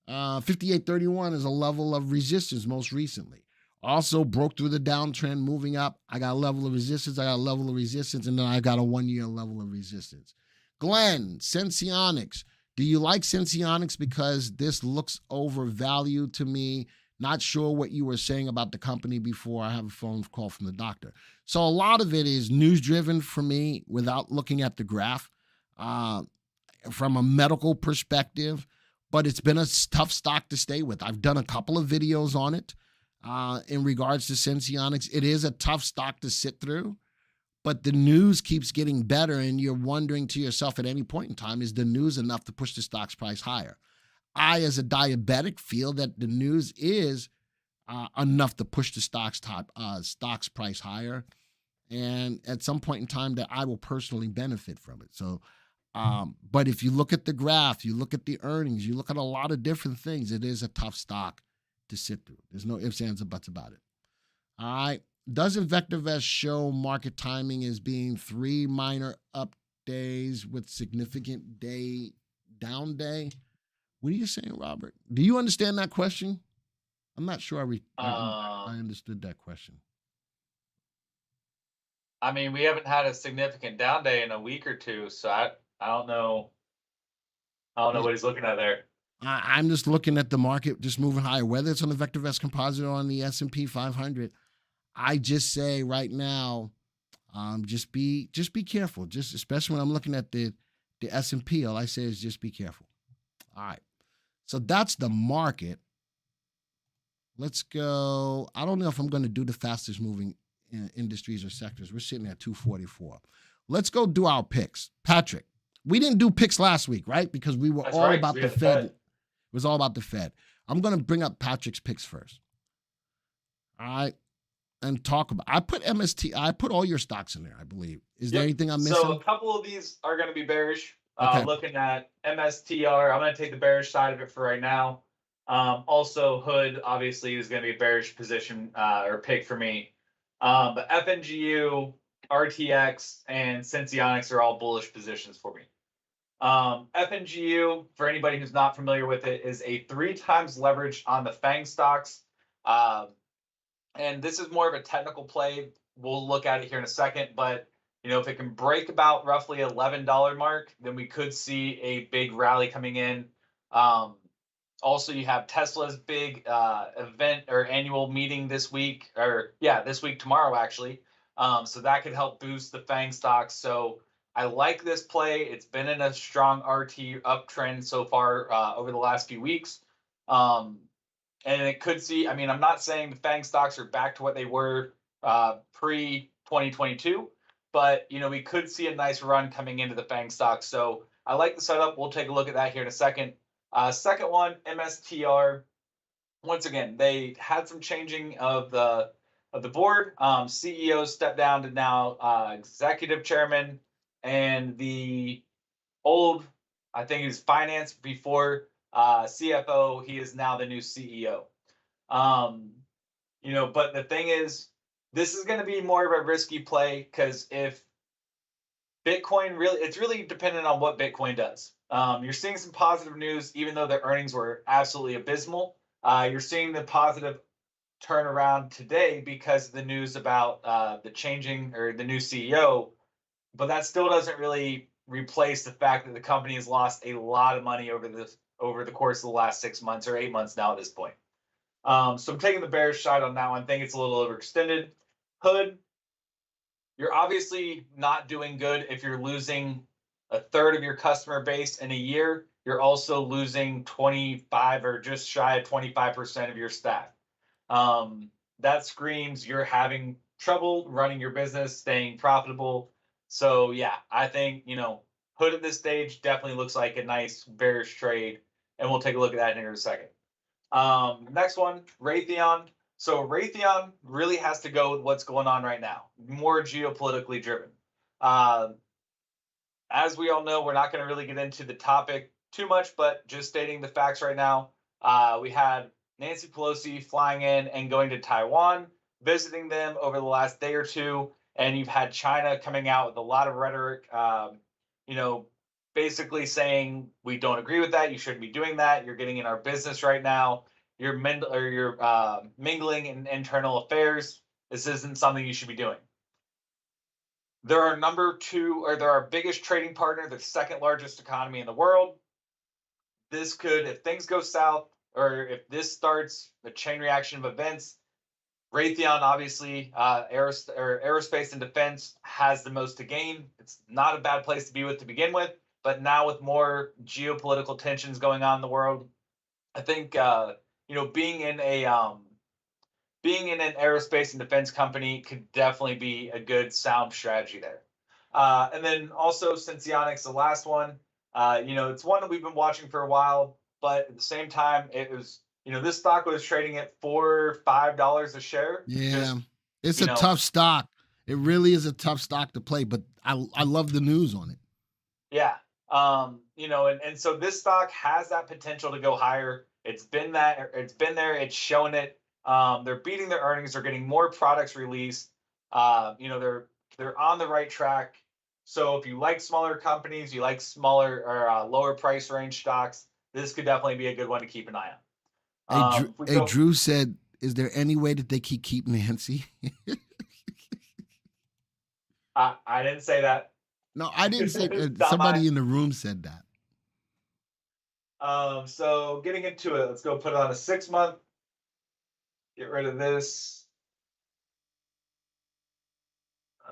58.31 as a level of resistance most recently. Also broke through the downtrend, moving up. I got a level of resistance, and then I got a 1-year level of resistance. Glenn, Senseonics. Do you like Senseonics because this looks overvalued to me? Not sure what you were saying about the company before. I have a phone call from the doctor. So a lot of it is news-driven for me without looking at the graph from a medical perspective, but it's been a tough stock to stay with. I've done a couple of videos on it in regards to Senseonics. It is a tough stock to sit through, but the news keeps getting better, and you're wondering to yourself at any point in time, is the news enough to push the stock's price higher? I, as a diabetic, feel that the news is enough to push the stock's price higher, and at some point in time that I will personally benefit from it. So, but if you look at the graph, you look at the earnings, you look at a lot of different things, it is a tough stock to sit through. There's no ifs, ands, or buts about it. All right. Doesn't VectorVest show market timing as being 3 minor up days with significant down day? What are you saying, Robert? Do you understand that question? I'm not sure I understood that question. I mean, we haven't had a significant down day in a week or two, so I don't know. I don't know what he's looking at there. I'm just looking at the market just moving higher, whether it's on the VectorVest composite or on the S&P 500. I just say right now, just be careful. Just especially when I'm looking at the S&P, all I say is just be careful. All right. So that's the market. Let's go. I don't know if I'm going to do the fastest moving industries or sectors. We're sitting at 244. Let's go do our picks. Patrick, we didn't do picks last week, right? Because we were all about the Fed. It was all about the Fed. I'm going to bring up Patrick's picks first. All right. And talk about, I put MST, I put all your stocks in there, I believe. Is there anything I'm missing? So a couple of these are going to be bearish. Okay. Looking at MSTR, I'm going to take the bearish side of it for right now. Also, Hood obviously is going to be a bearish position or pick for me. But FNGU, RTX, and Senseonics are all bullish positions for me. FNGU, for anybody who's not familiar with it, is a 3 times leverage on the FANG stocks. And this is more of a technical play. We'll look at it here in a second, but If it can break about roughly $11 mark, then we could see a big rally coming in. Also, you have Tesla's big event or annual meeting this week, this week, tomorrow, actually. So that could help boost the FANG stocks. So I like this play. It's been in a strong RT uptrend so far over the last few weeks. And it could see, I'm not saying the FANG stocks are back to what they were pre 2022, but we could see a nice run coming into the FANG stocks. So I like the setup. We'll take a look at that here in a second. Second one, MSTR. Once again, they had some changing of the board. CEO stepped down to now executive chairman, and the old, I think he was finance before CFO. He is now the new CEO. But the thing is, this is going to be more of a risky play because if Bitcoin it's really dependent on what Bitcoin does. You're seeing some positive news, even though the earnings were absolutely abysmal. You're seeing the positive turnaround today because of the news about the changing or the new CEO, but that still doesn't really replace the fact that the company has lost a lot of money over the course of the last 6 months or 8 months now at this point. So I'm taking the bearish side on that one. I think it's a little overextended. Hood, you're obviously not doing good if you're losing a third of your customer base in a year. You're also losing 25 or just shy of 25% of your staff. That screams you're having trouble running your business, staying profitable. So yeah, I think, Hood at this stage definitely looks like a nice bearish trade, and we'll take a look at that in a second. Next one, Raytheon. So Raytheon really has to go with what's going on right now, more geopolitically driven. As we all know, we're not going to really get into the topic too much, but just stating the facts right now, we had Nancy Pelosi flying in and going to Taiwan, visiting them over the last day or two, and you've had China coming out with a lot of rhetoric, basically saying, we don't agree with that, you shouldn't be doing that, you're getting in our business right now, you're mingling in internal affairs, this isn't something you should be doing. They're our biggest trading partner, the second largest economy in the world. This could, if things go south, or if this starts a chain reaction of events, Raytheon, obviously, aerospace and defense has the most to gain. It's not a bad place to be with to begin with, but now with more geopolitical tensions going on in the world, I think being in an aerospace and defense company could definitely be a good sound strategy there. And then also Senseonics, the last one, it's one that we've been watching for a while, but at the same time, it was, this stock was trading at $4 or $5 a share. Yeah, it's a tough stock. It really is a tough stock to play, but I love the news on it. Yeah. And so this stock has that potential to go higher. It's been there. It's shown it. They're beating their earnings. They're getting more products released. They're on the right track. So if you like smaller companies, you like smaller or lower price range stocks, this could definitely be a good one to keep an eye on. Drew said, is there any way that they keep Nancy? I didn't say that. No, I didn't say somebody in the room said that. So getting into it, let's go put it on a 6 month. Get rid of this.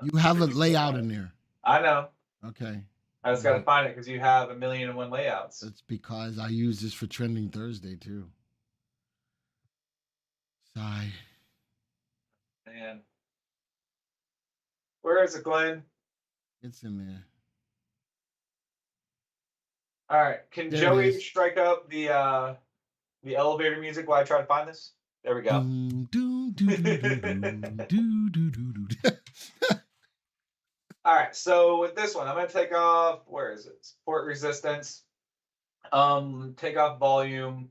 You have a layout in there. I know. Okay. I just got to find it because you have 1,000,001 layouts. That's because I use this for Trending Thursday too. Sigh. Man. Where is it, Glenn? It's in there. All right. Can Joey strike up the elevator music while I try to find this? There we go. All right. So with this one, I'm going to take off, where is it? Support resistance. Take off volume.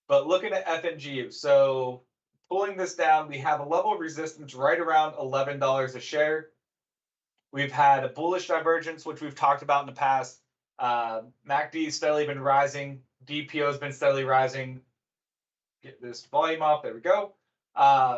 But looking at FNGU, so pulling this down, we have a level of resistance right around $11 a share. We've had a bullish divergence, which we've talked about in the past. MACD has steadily been rising. DPO has been steadily rising. Get this volume off. There we go.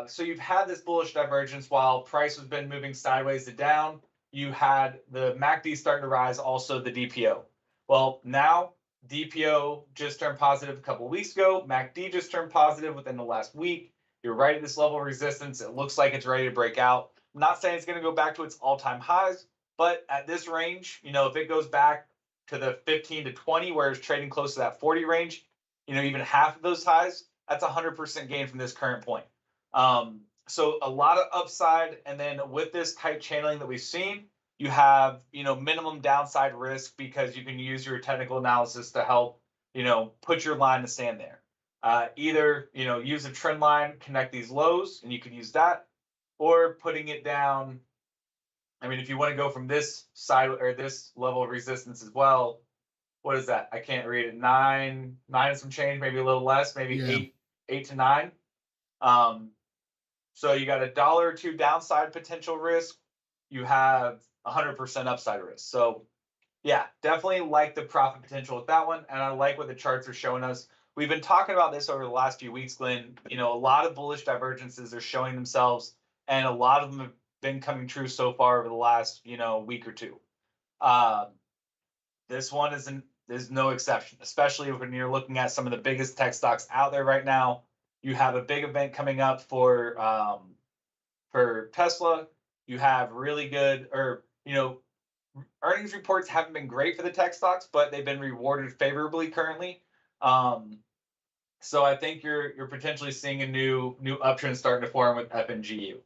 So you've had this bullish divergence while price has been moving sideways to down. you had the MACD starting to rise, also the DPO. Well, now DPO just turned positive a couple of weeks ago. MACD just turned positive within the last week. You're right at this level of resistance. It looks like it's ready to break out. I'm not saying it's going to go back to its all-time highs, but at this range, if it goes back to the 15 to 20, where it's trading close to that 40 range, even half of those highs, that's 100% gain from this current point. So a lot of upside. And then with this tight channeling that we've seen, you have, minimum downside risk, because you can use your technical analysis to help, put your line in the sand there. Either, use a trend line, connect these lows, and you could use that, or putting it down. I mean, if you want to go from this side or this level of resistance as well, what is that? I can't read it. Nine and some change, maybe a little less, maybe eight to nine. So you got $1 or $2 downside potential risk. You have 100% upside risk. So yeah, definitely like the profit potential with that one. And I like what the charts are showing us. We've been talking about this over the last few weeks, Glenn. A lot of bullish divergences are showing themselves, and a lot of them have been coming true so far over the last, week or two. This one is no exception, especially when you're looking at some of the biggest tech stocks out there right now. You have a big event coming up for Tesla. You have really good, earnings reports haven't been great for the tech stocks, but they've been rewarded favorably currently. So I think you're potentially seeing a new uptrend starting to form with FNGU.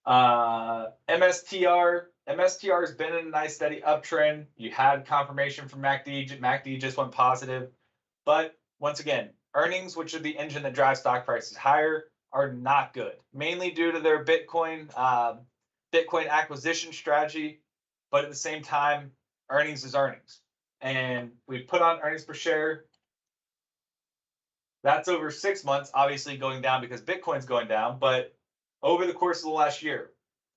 MSTR has been in a nice steady uptrend. You had confirmation from MACD. MACD just went positive, but once again, earnings, which are the engine that drives stock prices higher, are not good, mainly due to their Bitcoin acquisition strategy. But at the same time, earnings is earnings. And we put on earnings per share. That's over 6 months, obviously going down because Bitcoin's going down. But over the course of the last year,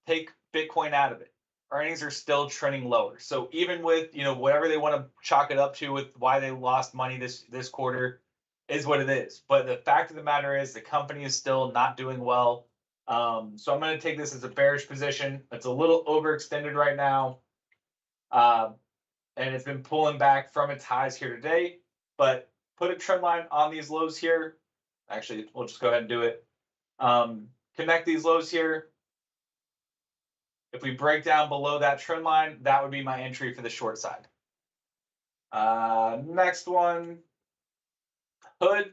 take Bitcoin out of it, earnings are still trending lower. So even with, whatever they want to chalk it up to with why they lost money this quarter, is what it is. But the fact of the matter is the company is still not doing well. So I'm going to take this as a bearish position. It's a little overextended right now. And it's been pulling back from its highs here today. But put a trend line on these lows here. Actually, we'll just go ahead and do it. Connect these lows here. If we break down below that trend line, that would be my entry for the short side. Next one, Hood.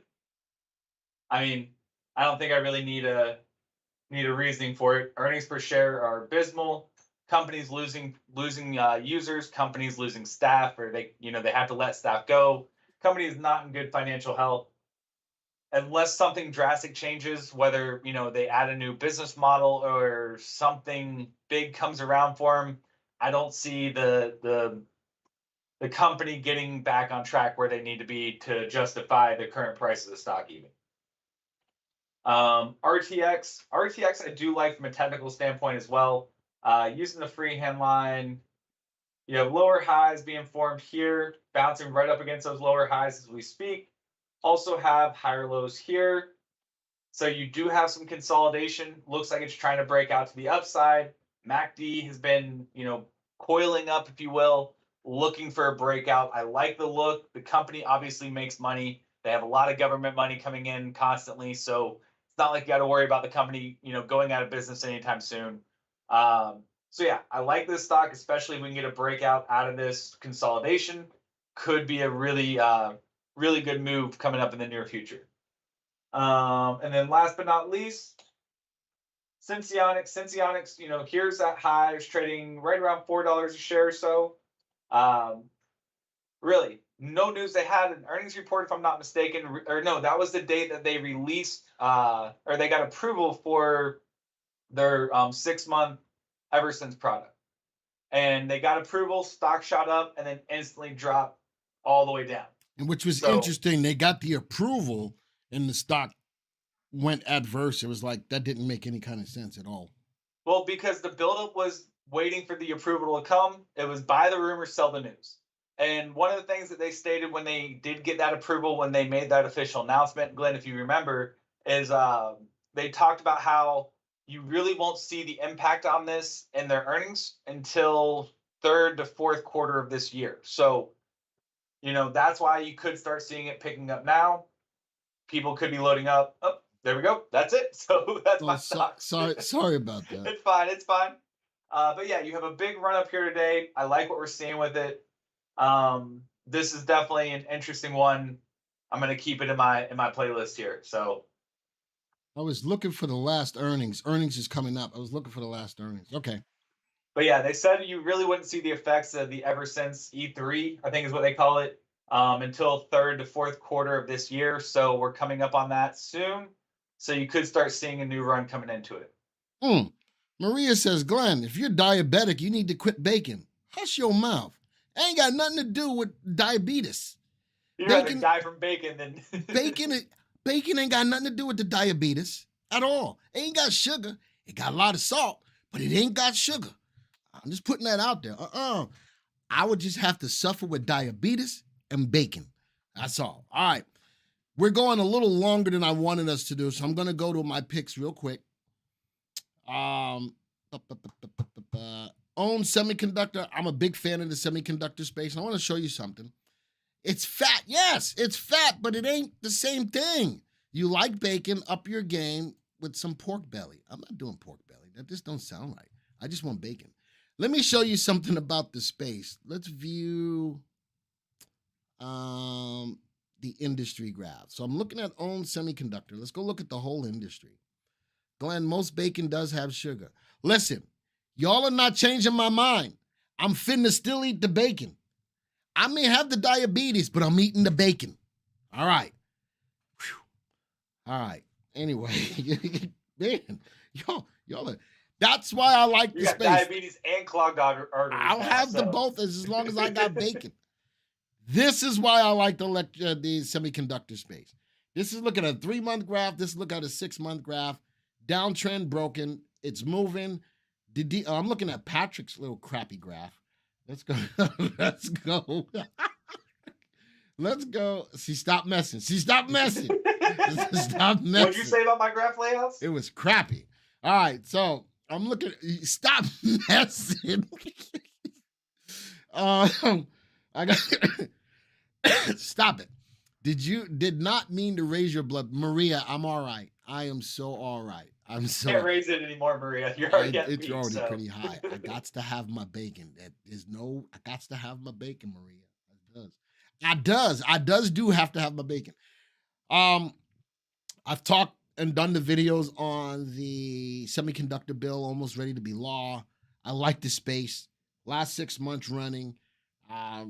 I mean, I don't think I really need a reasoning for it. Earnings per share are abysmal. Companies losing users, companies losing staff, or they have to let staff go. Company is not in good financial health. Unless something drastic changes, whether they add a new business model or something big comes around for them, I don't see the company getting back on track where they need to be to justify the current price of the stock even. RTX I do like from a technical standpoint as well. Using the freehand line, you have lower highs being formed here, bouncing right up against those lower highs as we speak. Also have higher lows here. So you do have some consolidation. Looks like it's trying to break out to the upside. MACD has been, coiling up, if you will, looking for a breakout. I like the look. The company obviously makes money. They have a lot of government money coming in constantly. So it's not like you got to worry about the company, going out of business anytime soon. So yeah, I like this stock, especially if we can get a breakout out of this consolidation. Could be a really good move coming up in the near future. And then last but not least, Senseonics, here's that high. It's trading right around $4 a share or so. Really, no news. They had an earnings report, if I'm not mistaken, or no, that was the date that they released, or they got approval for their 6-month Eversense product. And they got approval, stock shot up, and then instantly dropped all the way down. And which was interesting. They got the approval and the stock went adverse. It was like, that didn't make any kind of sense at all. Well, because the buildup was waiting for the approval to come. It was buy the rumor, sell the news. And one of the things that they stated when they did get that approval, when they made that official announcement, Glenn, if you remember, is they talked about how you really won't see the impact on this in their earnings until third to fourth quarter of this year. So, that's why you could start seeing it picking up now. People could be loading up. Oh, there we go. That's it. So that's Oh, my stocks. sorry about that. It's fine. It's fine. But yeah, you have a big run up here today. I like what we're seeing with it. This is definitely an interesting one. I'm gonna keep it in my playlist here. So, I was looking for the last earnings. Earnings is coming up. I was looking for the last earnings. Okay. but yeah, they said you really wouldn't see the effects of the ever since E3, I think is what they call it, until third to fourth quarter of this year. So we're coming up on that soon. So you could start seeing a new run coming into it. Maria says, Glenn, if you're diabetic, you need to quit bacon. Hush your mouth. Ain't got nothing to do with diabetes. You'd rather die from bacon than Bacon ain't got nothing to do with the diabetes at all. It ain't got sugar. It got a lot of salt, but it ain't got sugar. I'm just putting that out there. I would just have to suffer with diabetes and bacon. That's all. All right. We're going a little longer than I wanted us to do, so I'm going to go to my picks real quick. Own semiconductor. I'm a big fan of the semiconductor space. I want to show you something. It's fat. Yes, it's fat, but it ain't the same thing. You like bacon, up your game with some pork belly. I'm not doing pork belly. That just don't sound right. I just want bacon. Let me show you something about the space. Let's view the industry graph. So I'm looking at own semiconductor. Let's go look at the whole industry. Glenn, most bacon does have sugar. Listen, y'all are not changing my mind. I'm finna still eat the bacon. I may have the diabetes, but I'm eating the bacon. All right. Whew. All right. Anyway, man, y'all are, that's why I like the space. Diabetes and clogged arteries. I'll have the both as long as I got bacon. This is why I like the semiconductor space. This is looking at a 3-month graph. This is looking at a 6-month graph. Downtrend broken. It's moving. I'm looking at Patrick's little crappy graph. Let's go. Let's go. Let's go. Stop messing. Stop messing. Stop messing. What'd you say about my graph layouts? It was crappy. All right. So I'm looking. Stop messing. I got. Stop it. Did not mean to raise your blood. Maria, I'm all right. I am so all right. I'm so. Can't raise it anymore, Maria. You're already it's already pretty high. I got to have my bacon. I got to have my bacon, Maria. I do have to have my bacon. I've talked and done the videos on the semiconductor bill, almost ready to be law. I like the space. Last 6 months running. I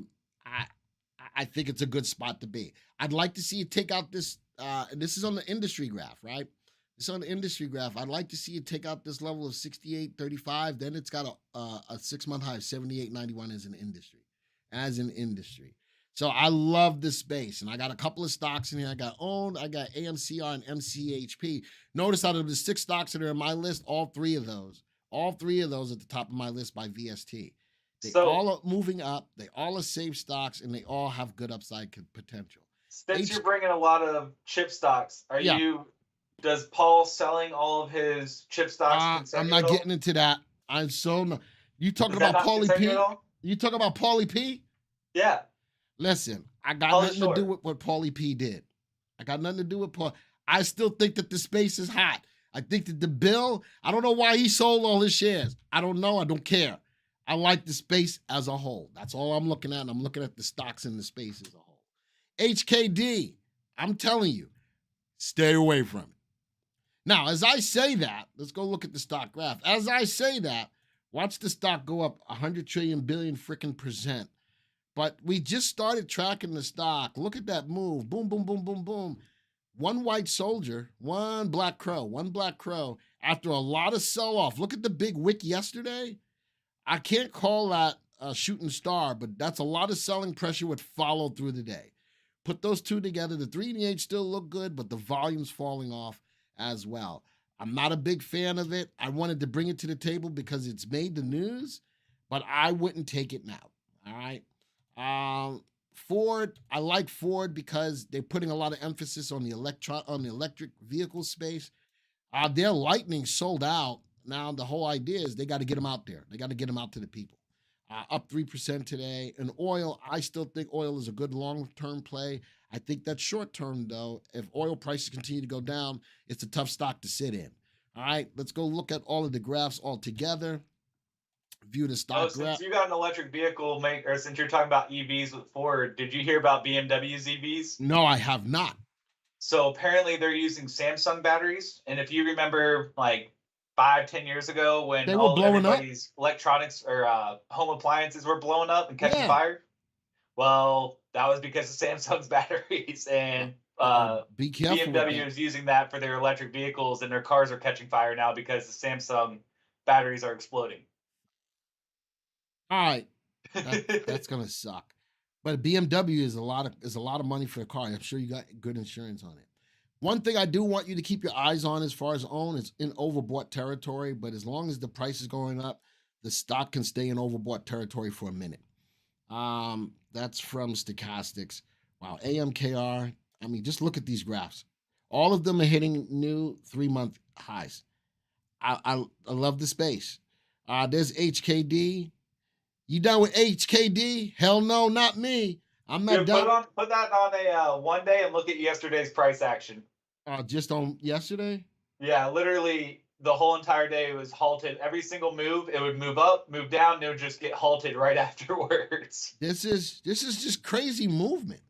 think it's a good spot to be. I'd like to see it take out this, and this is on the industry graph, right? It's on the industry graph. I'd like to see it take out this level of 68.35. Then it's got a 6-month high of 78.91 as an industry. So I love this space. And I got a couple of stocks in here. I got owned, I got AMCR and MCHP. Notice out of the 6 stocks that are in my list, all three of those at the top of my list by VST. They all are moving up. They all are safe stocks, and they all have good upside potential. Since you're bringing a lot of chip stocks, does Paul selling all of his chip stocks? I'm not getting into that. I'm so not. You talking about Paulie P? You talking about Paulie P? Yeah. Listen, I got nothing to do with what Paulie P did. I got nothing to do with Paul. I still think that the space is hot. I think that the bill, I don't know why he sold all his shares. I don't know. I don't care. I like the space as a whole. That's all I'm looking at. And I'm looking at the stocks in the space as a whole. HKD, I'm telling you, stay away from it. Now, as I say that, let's go look at the stock graph. As I say that, watch the stock go up 100 trillion billion freaking %. But we just started tracking the stock. Look at that move. Boom, boom, boom, boom, boom. One white soldier, one black crow. After a lot of sell-off. Look at the big wick yesterday. I can't call that a shooting star, but that's a lot of selling pressure would follow through the day. Put those two together. The 3 and the 8 still look good, but the volume's falling off as well. I'm not a big fan of it. I wanted to bring it to the table because it's made the news, but I wouldn't take it now. All right. Ford, I like Ford because they're putting a lot of emphasis on the electric vehicle space. Their Lightning sold out. Now the whole idea is they got to get them out there. They got to get them out to the people. Up 3% today. And oil, I still think oil is a good long-term play. I think that's short-term, though. If oil prices continue to go down, it's a tough stock to sit in. All right, let's go look at all of the graphs all together. View the stock graph. Since you got an electric vehicle maker, since you're talking about EVs with Ford, did you hear about BMW's EVs? No, I have not. So apparently they're using Samsung batteries. And if you remember, like 5-10 years ago, when they were blowing everybody's electronics or home appliances were blowing up and catching fire, well, that was because of Samsung's batteries. And be careful. BMW is using that for their electric vehicles, and their cars are catching fire now because the Samsung batteries are exploding. All right, that's gonna suck. But BMW is a lot of money for a car. I'm sure you got good insurance on it. One thing I do want you to keep your eyes on as far as own is in overbought territory. But as long as the price is going up, the stock can stay in overbought territory for a minute. That's from Stochastics. Wow, AMKR. I mean, just look at these graphs. All of them are hitting new 3-month highs. I love the space. There's HKD. You done with HKD? Hell no, not me. I'm not done. Put that on a 1 day and look at yesterday's price action. Just on yesterday? Yeah, literally the whole entire day was halted. Every single move, it would move up, move down, and it would just get halted right afterwards. This is just crazy movement.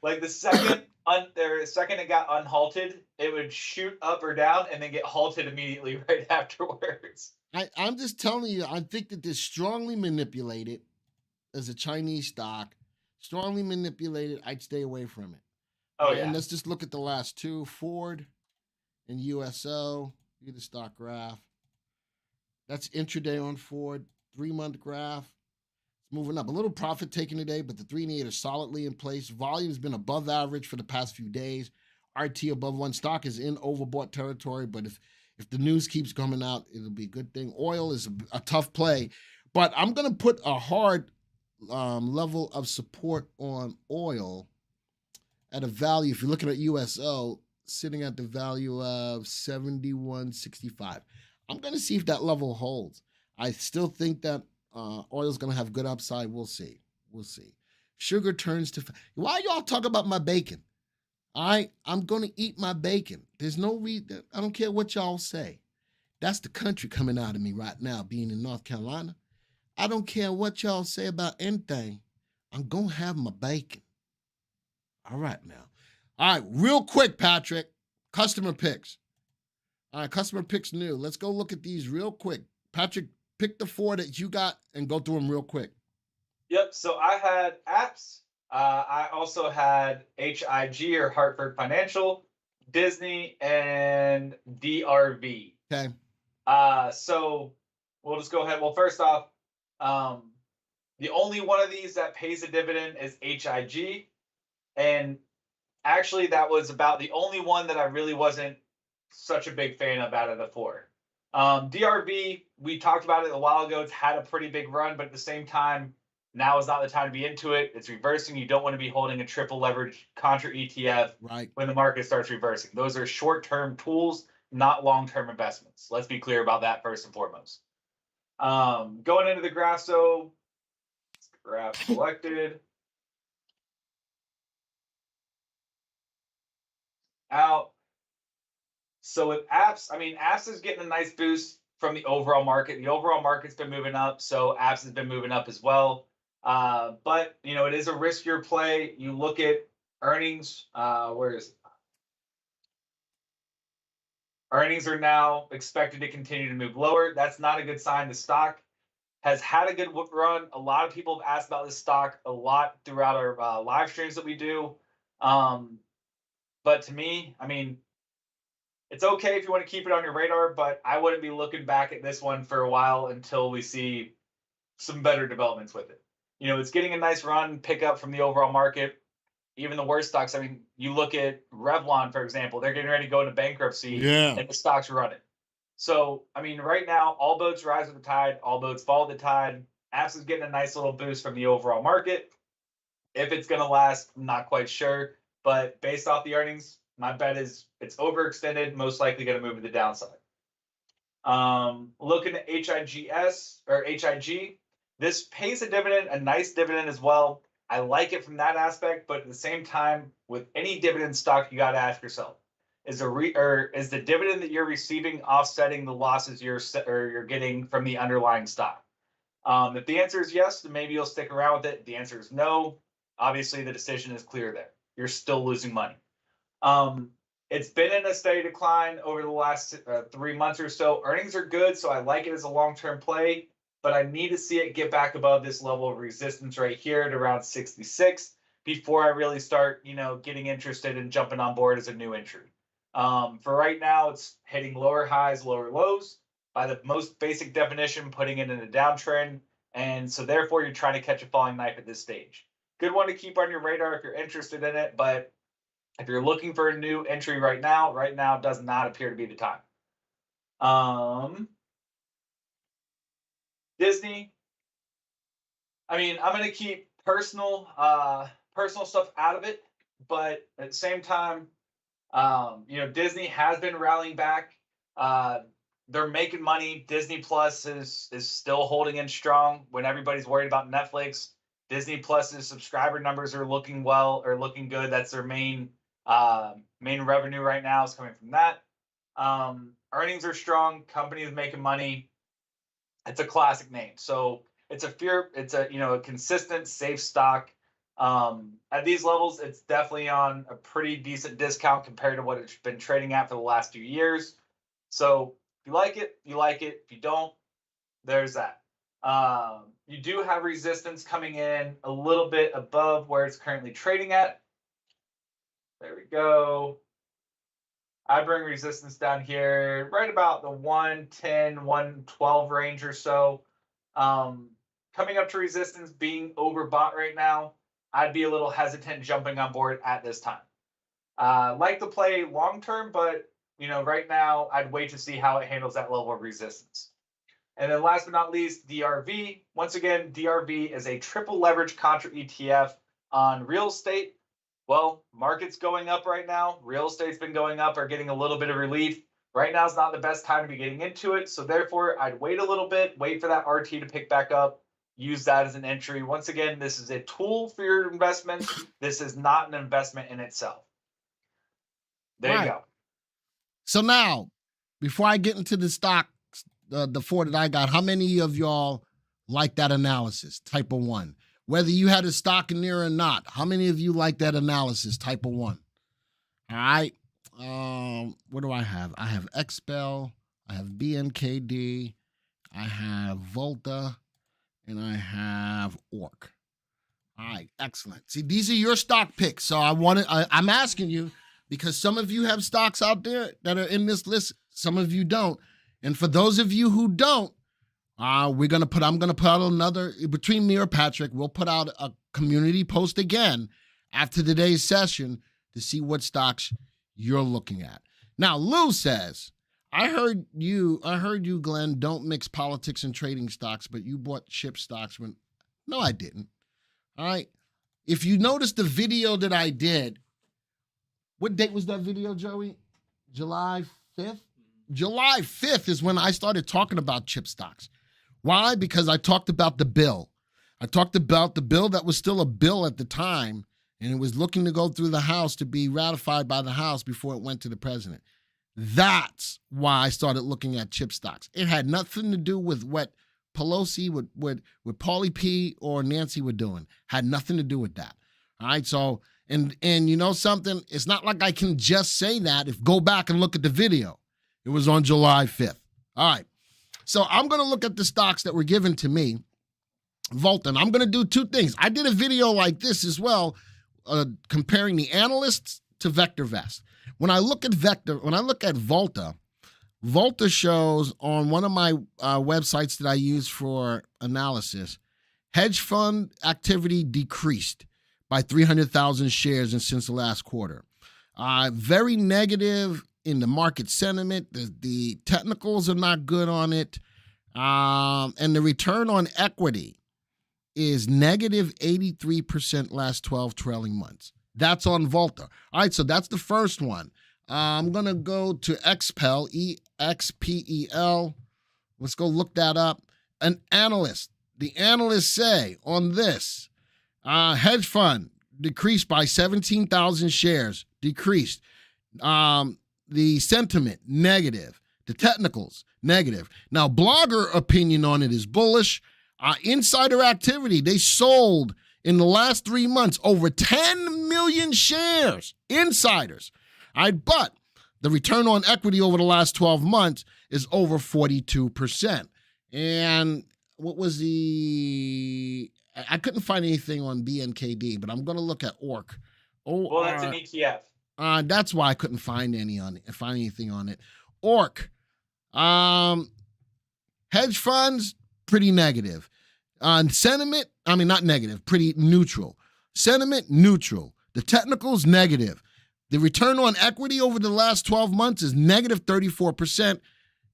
Like the second it got unhalted, it would shoot up or down and then get halted immediately right afterwards. I'm just telling you, I think that this strongly manipulated as a Chinese stock. Strongly manipulated, I'd stay away from it. Oh, yeah. And let's just look at the last two, Ford and USO. Look at the stock graph. That's intraday on Ford, 3-month graph. It's moving up. A little profit taken today, but the 3 and 8 are solidly in place. Volume's been above average for the past few days. RT above 1. Stock is in overbought territory, but if the news keeps coming out, it'll be a good thing. Oil is a tough play, but I'm going to put a hard level of support on oil at a value. If you're looking at USO, sitting at the value of 71.65. I'm going to see if that level holds. I still think that oil is going to have good upside. We'll see. Sugar turns to... Why y'all talk about my bacon? I'm going to eat my bacon. There's no reason. I don't care what y'all say. That's the country coming out of me right now, being in North Carolina. I don't care what y'all say about anything. I'm going to have my bacon. All right, now. All right, real quick, Patrick. Customer picks. All right, customer picks new. Let's go look at these real quick. Patrick, pick the 4 that you got and go through them real quick. Yep, so I had apps. I also had HIG or Hartford Financial, Disney, and DRV. Okay. So we'll just go ahead. Well, first off, the only one of these that pays a dividend is HIG. And actually, that was about the only one that I really wasn't such a big fan of out of the 4. DRV, we talked about it a while ago. It's had a pretty big run, but at the same time, now is not the time to be into it. It's reversing. You don't want to be holding a triple leverage contra ETF when the market starts reversing. Those are short-term tools, not long-term investments. Let's be clear about that first and foremost. Going into the graph, so graph selected. Out. So with apps, apps is getting a nice boost from the overall market. The overall market's been moving up, so apps has been moving up as well. But it is a riskier play. You look at earnings. Where is it? Earnings are now expected to continue to move lower. That's not a good sign. The stock has had a good run. A lot of people have asked about this stock a lot throughout our live streams that we do. But to me, it's okay if you want to keep it on your radar, but I wouldn't be looking back at this one for a while until we see some better developments with it. It's getting a nice run, pick up from the overall market. Even the worst stocks, you look at Revlon, for example, they're getting ready to go into bankruptcy, and the stock's running. So, right now, all boats rise with the tide, all boats fall with the tide. Apps is getting a nice little boost from the overall market. If it's going to last, I'm not quite sure. But based off the earnings, my bet is it's overextended, most likely going to move to the downside. Looking at HIGS or HIG, this pays a dividend, a nice dividend as well. I like it from that aspect, but at the same time, with any dividend stock, you got to ask yourself: is the dividend that you're receiving offsetting the losses you're getting from the underlying stock? If the answer is yes, then maybe you'll stick around with it. If the answer is no, obviously the decision is clear there. You're still losing money. It's been in a steady decline over the last 3 months or so. Earnings are good, so I like it as a long-term play, but I need to see it get back above this level of resistance right here at around 66 before I really start, getting interested in jumping on board as a new entry. For right now, it's hitting lower highs, lower lows. By the most basic definition, putting it in a downtrend, and so therefore you're trying to catch a falling knife at this stage. Good one to keep on your radar if you're interested in it, but if you're looking for a new entry right now does not appear to be the time. Disney. I mean, I'm going to keep personal stuff out of it, but at the same time, Disney has been rallying back. They're making money. Disney Plus is still holding in strong when everybody's worried about Netflix. Disney Plus's subscriber numbers are looking good. That's their main revenue right now is coming from that. Earnings are strong. Company is making money. It's a classic name. So it's a consistent, safe stock. At these levels, it's definitely on a pretty decent discount compared to what it's been trading at for the last few years. So if you like it, you like it. If you don't, there's that. You do have resistance coming in a little bit above where it's currently trading at. There we go. I bring resistance down here right about the 110, 112 range or so. Coming up to resistance, being overbought right now, I'd be a little hesitant jumping on board at this time. Like to play long term, but right now I'd wait to see how it handles that level of resistance. And then last but not least, DRV. Once again, DRV is a triple leverage contra ETF on real estate. Well, market's going up right now. Real estate's been going up or getting a little bit of relief. Right now is not the best time to be getting into it. So therefore, I'd wait a little bit, wait for that RT to pick back up, use that as an entry. Once again, this is a tool for your investments. This is not an investment in itself. There you go. So now, before I get into the stock, the four that I got, how many of y'all like that analysis, type of one? Whether you had a stock in there or not, how many of you like that analysis, type of one? All right. What do I have? I have XPEL, I have BNKD, I have Volta, and I have ORC. All right, excellent. See, these are your stock picks. So I'm asking you because some of you have stocks out there that are in this list. Some of you don't. And for those of you who don't, I'm going to put out another, between me or Patrick, we'll put out a community post again after today's session to see what stocks you're looking at. Now, Lou says, I heard you, Glenn, don't mix politics and trading stocks, but you bought chip stocks when, no, I didn't. All right. If you notice the video that I did, what date was that video, Joey? July 5th? July 5th is when I started talking about chip stocks. Why? Because I talked about the bill. I talked about the bill that was still a bill at the time, and it was looking to go through the House to be ratified by the House before it went to the president. That's why I started looking at chip stocks. It had nothing to do with what Pelosi, with Paulie P or Nancy were doing. Had nothing to do with that. All right, so, and you know something? It's not like I can just say that. Go back and look at the video. It was on July 5th. All right. So I'm going to look at the stocks that were given to me. Volta. And I'm going to do two things. I did a video like this as well, comparing the analysts to VectorVest. When I look at Volta, Volta shows on one of my websites that I use for analysis, hedge fund activity decreased by 300,000 shares since the last quarter. Very negative in the market sentiment. The technicals are not good on it. And the return on equity is negative 83% last 12 trailing months. That's on Volta. All right, so that's the first one. I'm going to go to XPEL, EXPEL. Let's go look that up. An analyst. The analysts say on this, hedge fund decreased by 17,000 shares, decreased. The sentiment, negative. The technicals, negative. Now, blogger opinion on it is bullish. Insider activity, they sold in the last 3 months over 10 million shares, insiders. All right, but the return on equity over the last 12 months is over 42%. And what was I couldn't find anything on BNKD, but I'm going to look at ORC. Well, that's an ETF. That's why I couldn't find anything on it. ORC. Hedge funds, pretty negative. Sentiment, not negative, pretty neutral. Sentiment, neutral. The technicals, negative. The return on equity over the last 12 months is negative 34%.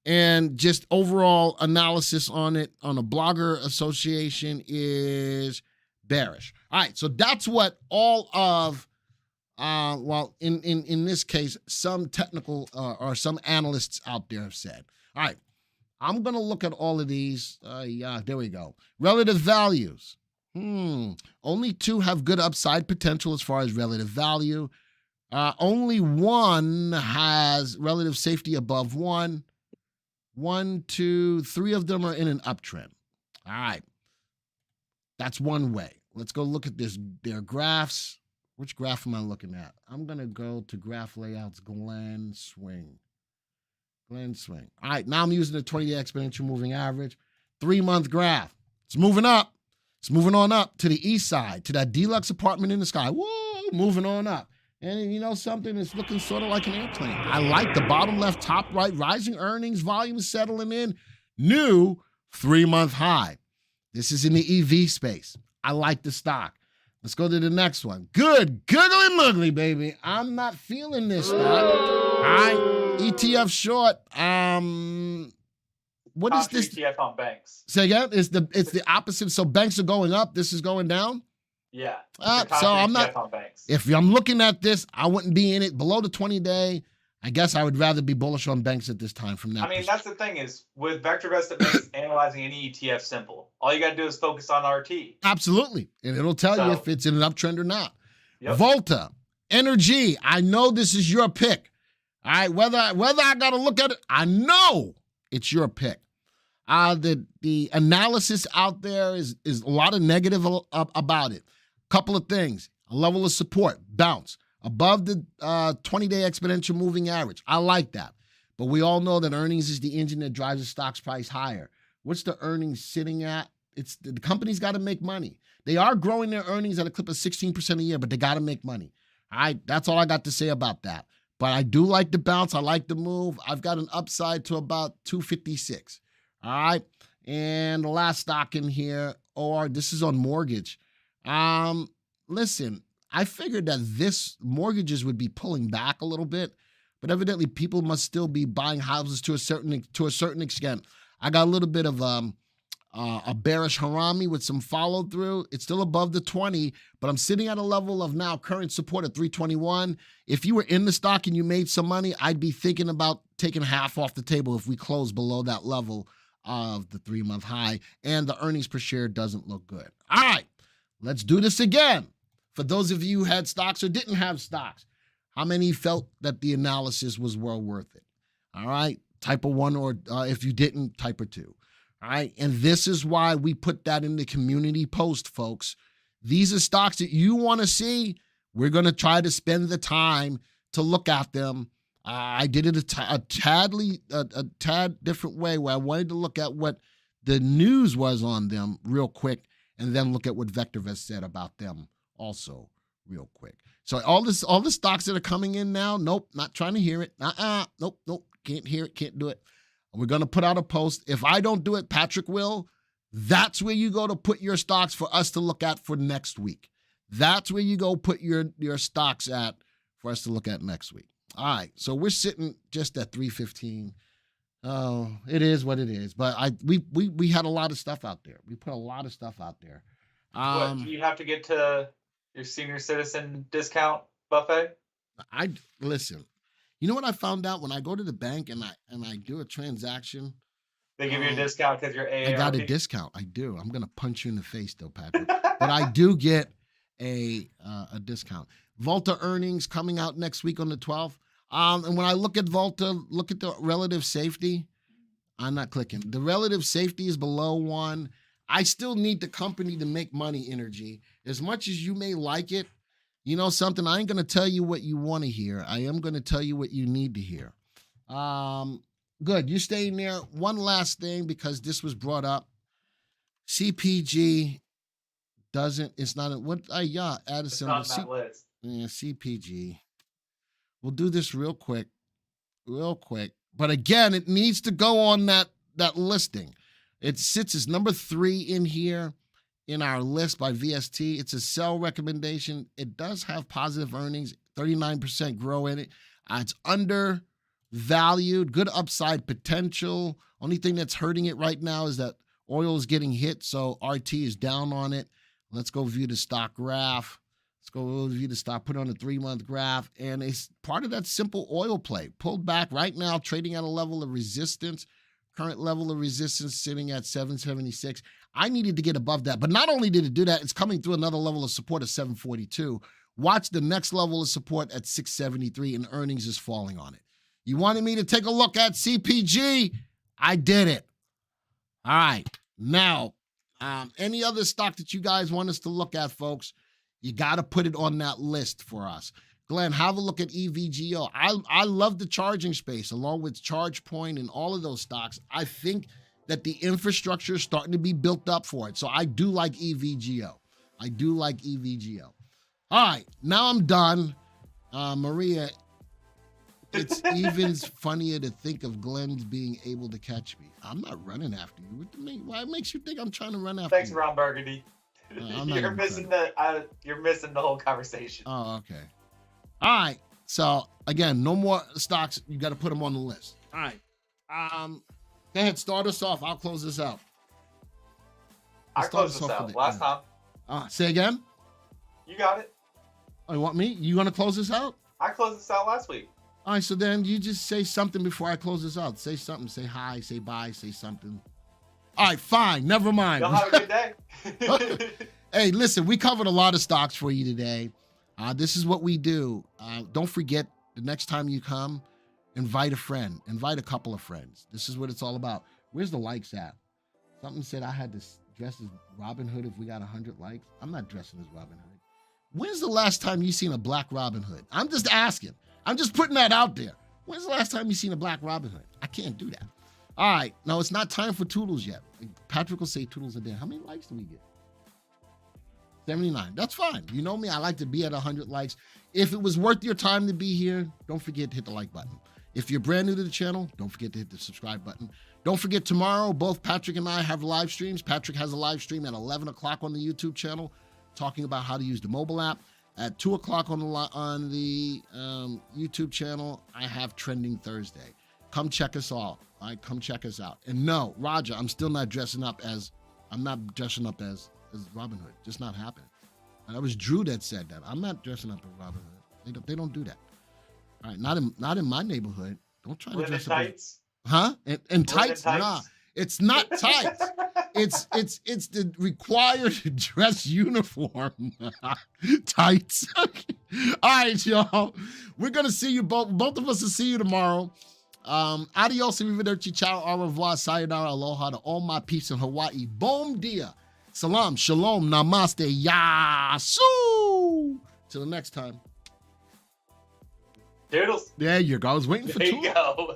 And just overall analysis on it on a blogger association is bearish. All right, so that's what all of, in this case, some technical or some analysts out there have said. All right, I'm going to look at all of these. There we go. Relative values. Only 2 have good upside potential as far as relative value. Only 1 has relative safety above 1. 1, 2, 3 of them are in an uptrend. All right. That's one way. Let's go look at their graphs. Which graph am I looking at? I'm going to go to graph layouts, Glenn Swing. All right, now I'm using the 20-day exponential moving average. 3-month graph. It's moving up. It's moving on up to the east side, to that deluxe apartment in the sky. Woo, moving on up. And you know something? It's looking sort of like an airplane. I like the bottom left, top right, rising earnings, volume settling in. New 3-month high. This is in the EV space. I like the stock. Let's go to the next one. Good, googly muggly, baby. I'm not feeling this stock. All right, ETF short. What is this? ETF on banks. Say again? It's the opposite. So banks are going up. This is going down. Yeah. So I'm not. If I'm looking at this, I wouldn't be in it below the 20-day. I guess I would rather be bullish on banks at this time. From that, that's the thing is with VectorVest, it makes analyzing any ETF simple. All you got to do is focus on RT. Absolutely, and it'll tell you if it's in an uptrend or not. Yep. Volta, Energy. I know this is your pick. All right, whether I got to look at it, I know it's your pick. The analysis out there is a lot of negative about it. Couple of things. A level of support, bounce. Above the 20-day exponential moving average. I like that. But we all know that earnings is the engine that drives the stock's price higher. What's the earnings sitting at? It's the company's got to make money. They are growing their earnings at a clip of 16% a year, but they got to make money. All right, that's all I got to say about that. But I do like the bounce. I like the move. I've got an upside to about 256. All right. And the last stock in here, this is on mortgage. Listen, I figured that this mortgages would be pulling back a little bit, but evidently people must still be buying houses to a certain extent. I got a little bit of a bearish harami with some follow through. It's still above the 20, but I'm sitting at a level of now current support at 321. If you were in the stock and you made some money, I'd be thinking about taking half off the table if we close below that level of the 3-month high, and the earnings per share doesn't look good. All right, let's do this again. For those of you who had stocks or didn't have stocks, how many felt that the analysis was well worth it? All right, type a 1, or if you didn't, type a 2. All right, and this is why we put that in the community post, folks. These are stocks that you want to see. We're going to try to spend the time to look at them. I did it a tad different way, where I wanted to look at what the news was on them real quick, and then look at what VectorVest said about them also real quick. So all the stocks that are coming in now, nope, not trying to hear it. Nope, can't hear it, can't do it. We're going to put out a post. If I don't do it, Patrick will. That's where you go to put your stocks for us to look at for next week. That's where you go put your stocks at for us to look at next week. All right, so we're sitting just at 315. Oh, it is what it is. But we had a lot of stuff out there. We put a lot of stuff out there. What, do you have to get to your senior citizen discount buffet? I listen. You know what I found out when I go to the bank and I do a transaction? They give you a discount because you're AARP? I got a discount. I do. I'm gonna punch you in the face though, Patrick. But I do get a discount. Volta earnings coming out next week on the 12th. And when I look at Volta, look at the relative safety. I'm not clicking. The relative safety is below 1. I still need the company to make money, Energy. As much as you may like it, you know something, I ain't going to tell you what you want to hear. I am going to tell you what you need to hear. Good. You're staying there. One last thing, because this was brought up. CPG doesn't, it's not, Addison. It's not on that list. Yeah, CPG. We'll do this real quick. But again, it needs to go on that listing. It sits as number 3 in here in our list by VST. It's a sell recommendation. It does have positive earnings, 39% grow in it. It's undervalued, good upside potential. Only thing that's hurting it right now is that oil is getting hit, so RT is down on it. Let's go view the stock graph. Let's go view the stock, put it on a 3-month graph, and it's part of that simple oil play. Pulled back right now, trading at a level of resistance. Current level of resistance sitting at 776. I needed to get above that, but not only did it do that, it's coming through another level of support of 742. Watch the next level of support at 673, and earnings is falling on it. You wanted me to take a look at CPG? I did it. All right. Now, any other stock that you guys want us to look at, folks, you got to put it on that list for us. Glenn, have a look at EVGO. I love the charging space, along with ChargePoint and all of those stocks. I think that the infrastructure is starting to be built up for it. So I do like EVGO. All right, now I'm done. Maria, it's even funnier to think of Glenn's being able to catch me. I'm not running after you. Why makes you think I'm trying to run after you? Thanks, Ron Burgundy. You're missing the whole conversation. Oh, okay. All right. So again, no more stocks. You got to put them on the list. All right. Go ahead. Start us off. I'll close this out. I closed this out last time. Say again. You got it. Oh, you want me? You want to close this out? I closed this out last week. All right. So then you just say something before I close this out. Say something. Say hi. Say bye. Say something. All right. Fine. Never mind. Y'all have a good day. Hey, listen. We covered a lot of stocks for you today. This is what we do. Don't forget, the next time you come, invite a friend. Invite a couple of friends. This is what it's all about. Where's the likes at? Something said I had to dress as Robinhood if we got 100 likes. I'm not dressing as Robinhood. When's the last time you seen a black Robin Hood? I'm just asking. I'm just putting that out there. When's the last time you seen a black Robin Hood? I can't do that. All right. No, it's not time for Toodles yet. Patrick will say Toodles a day. How many likes do we get? 79. That's fine. You know me. I like to be at 100 likes. If it was worth your time to be here, don't forget to hit the like button. If you're brand new to the channel, don't forget to hit the subscribe button. Don't forget, tomorrow, both Patrick and I have live streams. Patrick has a live stream at 11 o'clock on the YouTube channel, talking about how to use the mobile app. At 2 o'clock on the YouTube channel, I have Trending Thursday. Come check us all. All right, come check us out. And no, Roger, I'm not dressing up as Robin Hood. Just not happening. And that was Drew that said that. I'm not dressing up as Robin Hood. They don't do that. All right, not in my neighborhood. Don't try to dress up tights. And tights? Nah, it's not tights. it's the required dress uniform. Tights. All right, y'all. We're gonna see you both. Both of us will see you tomorrow. Adios, arrivederci, ciao, au revoir, sayonara, aloha to all my peeps in Hawaii. Bom dia. Salam, shalom, namaste, yasu. Till the next time. Doodles. There you go. I was waiting for There two. you go.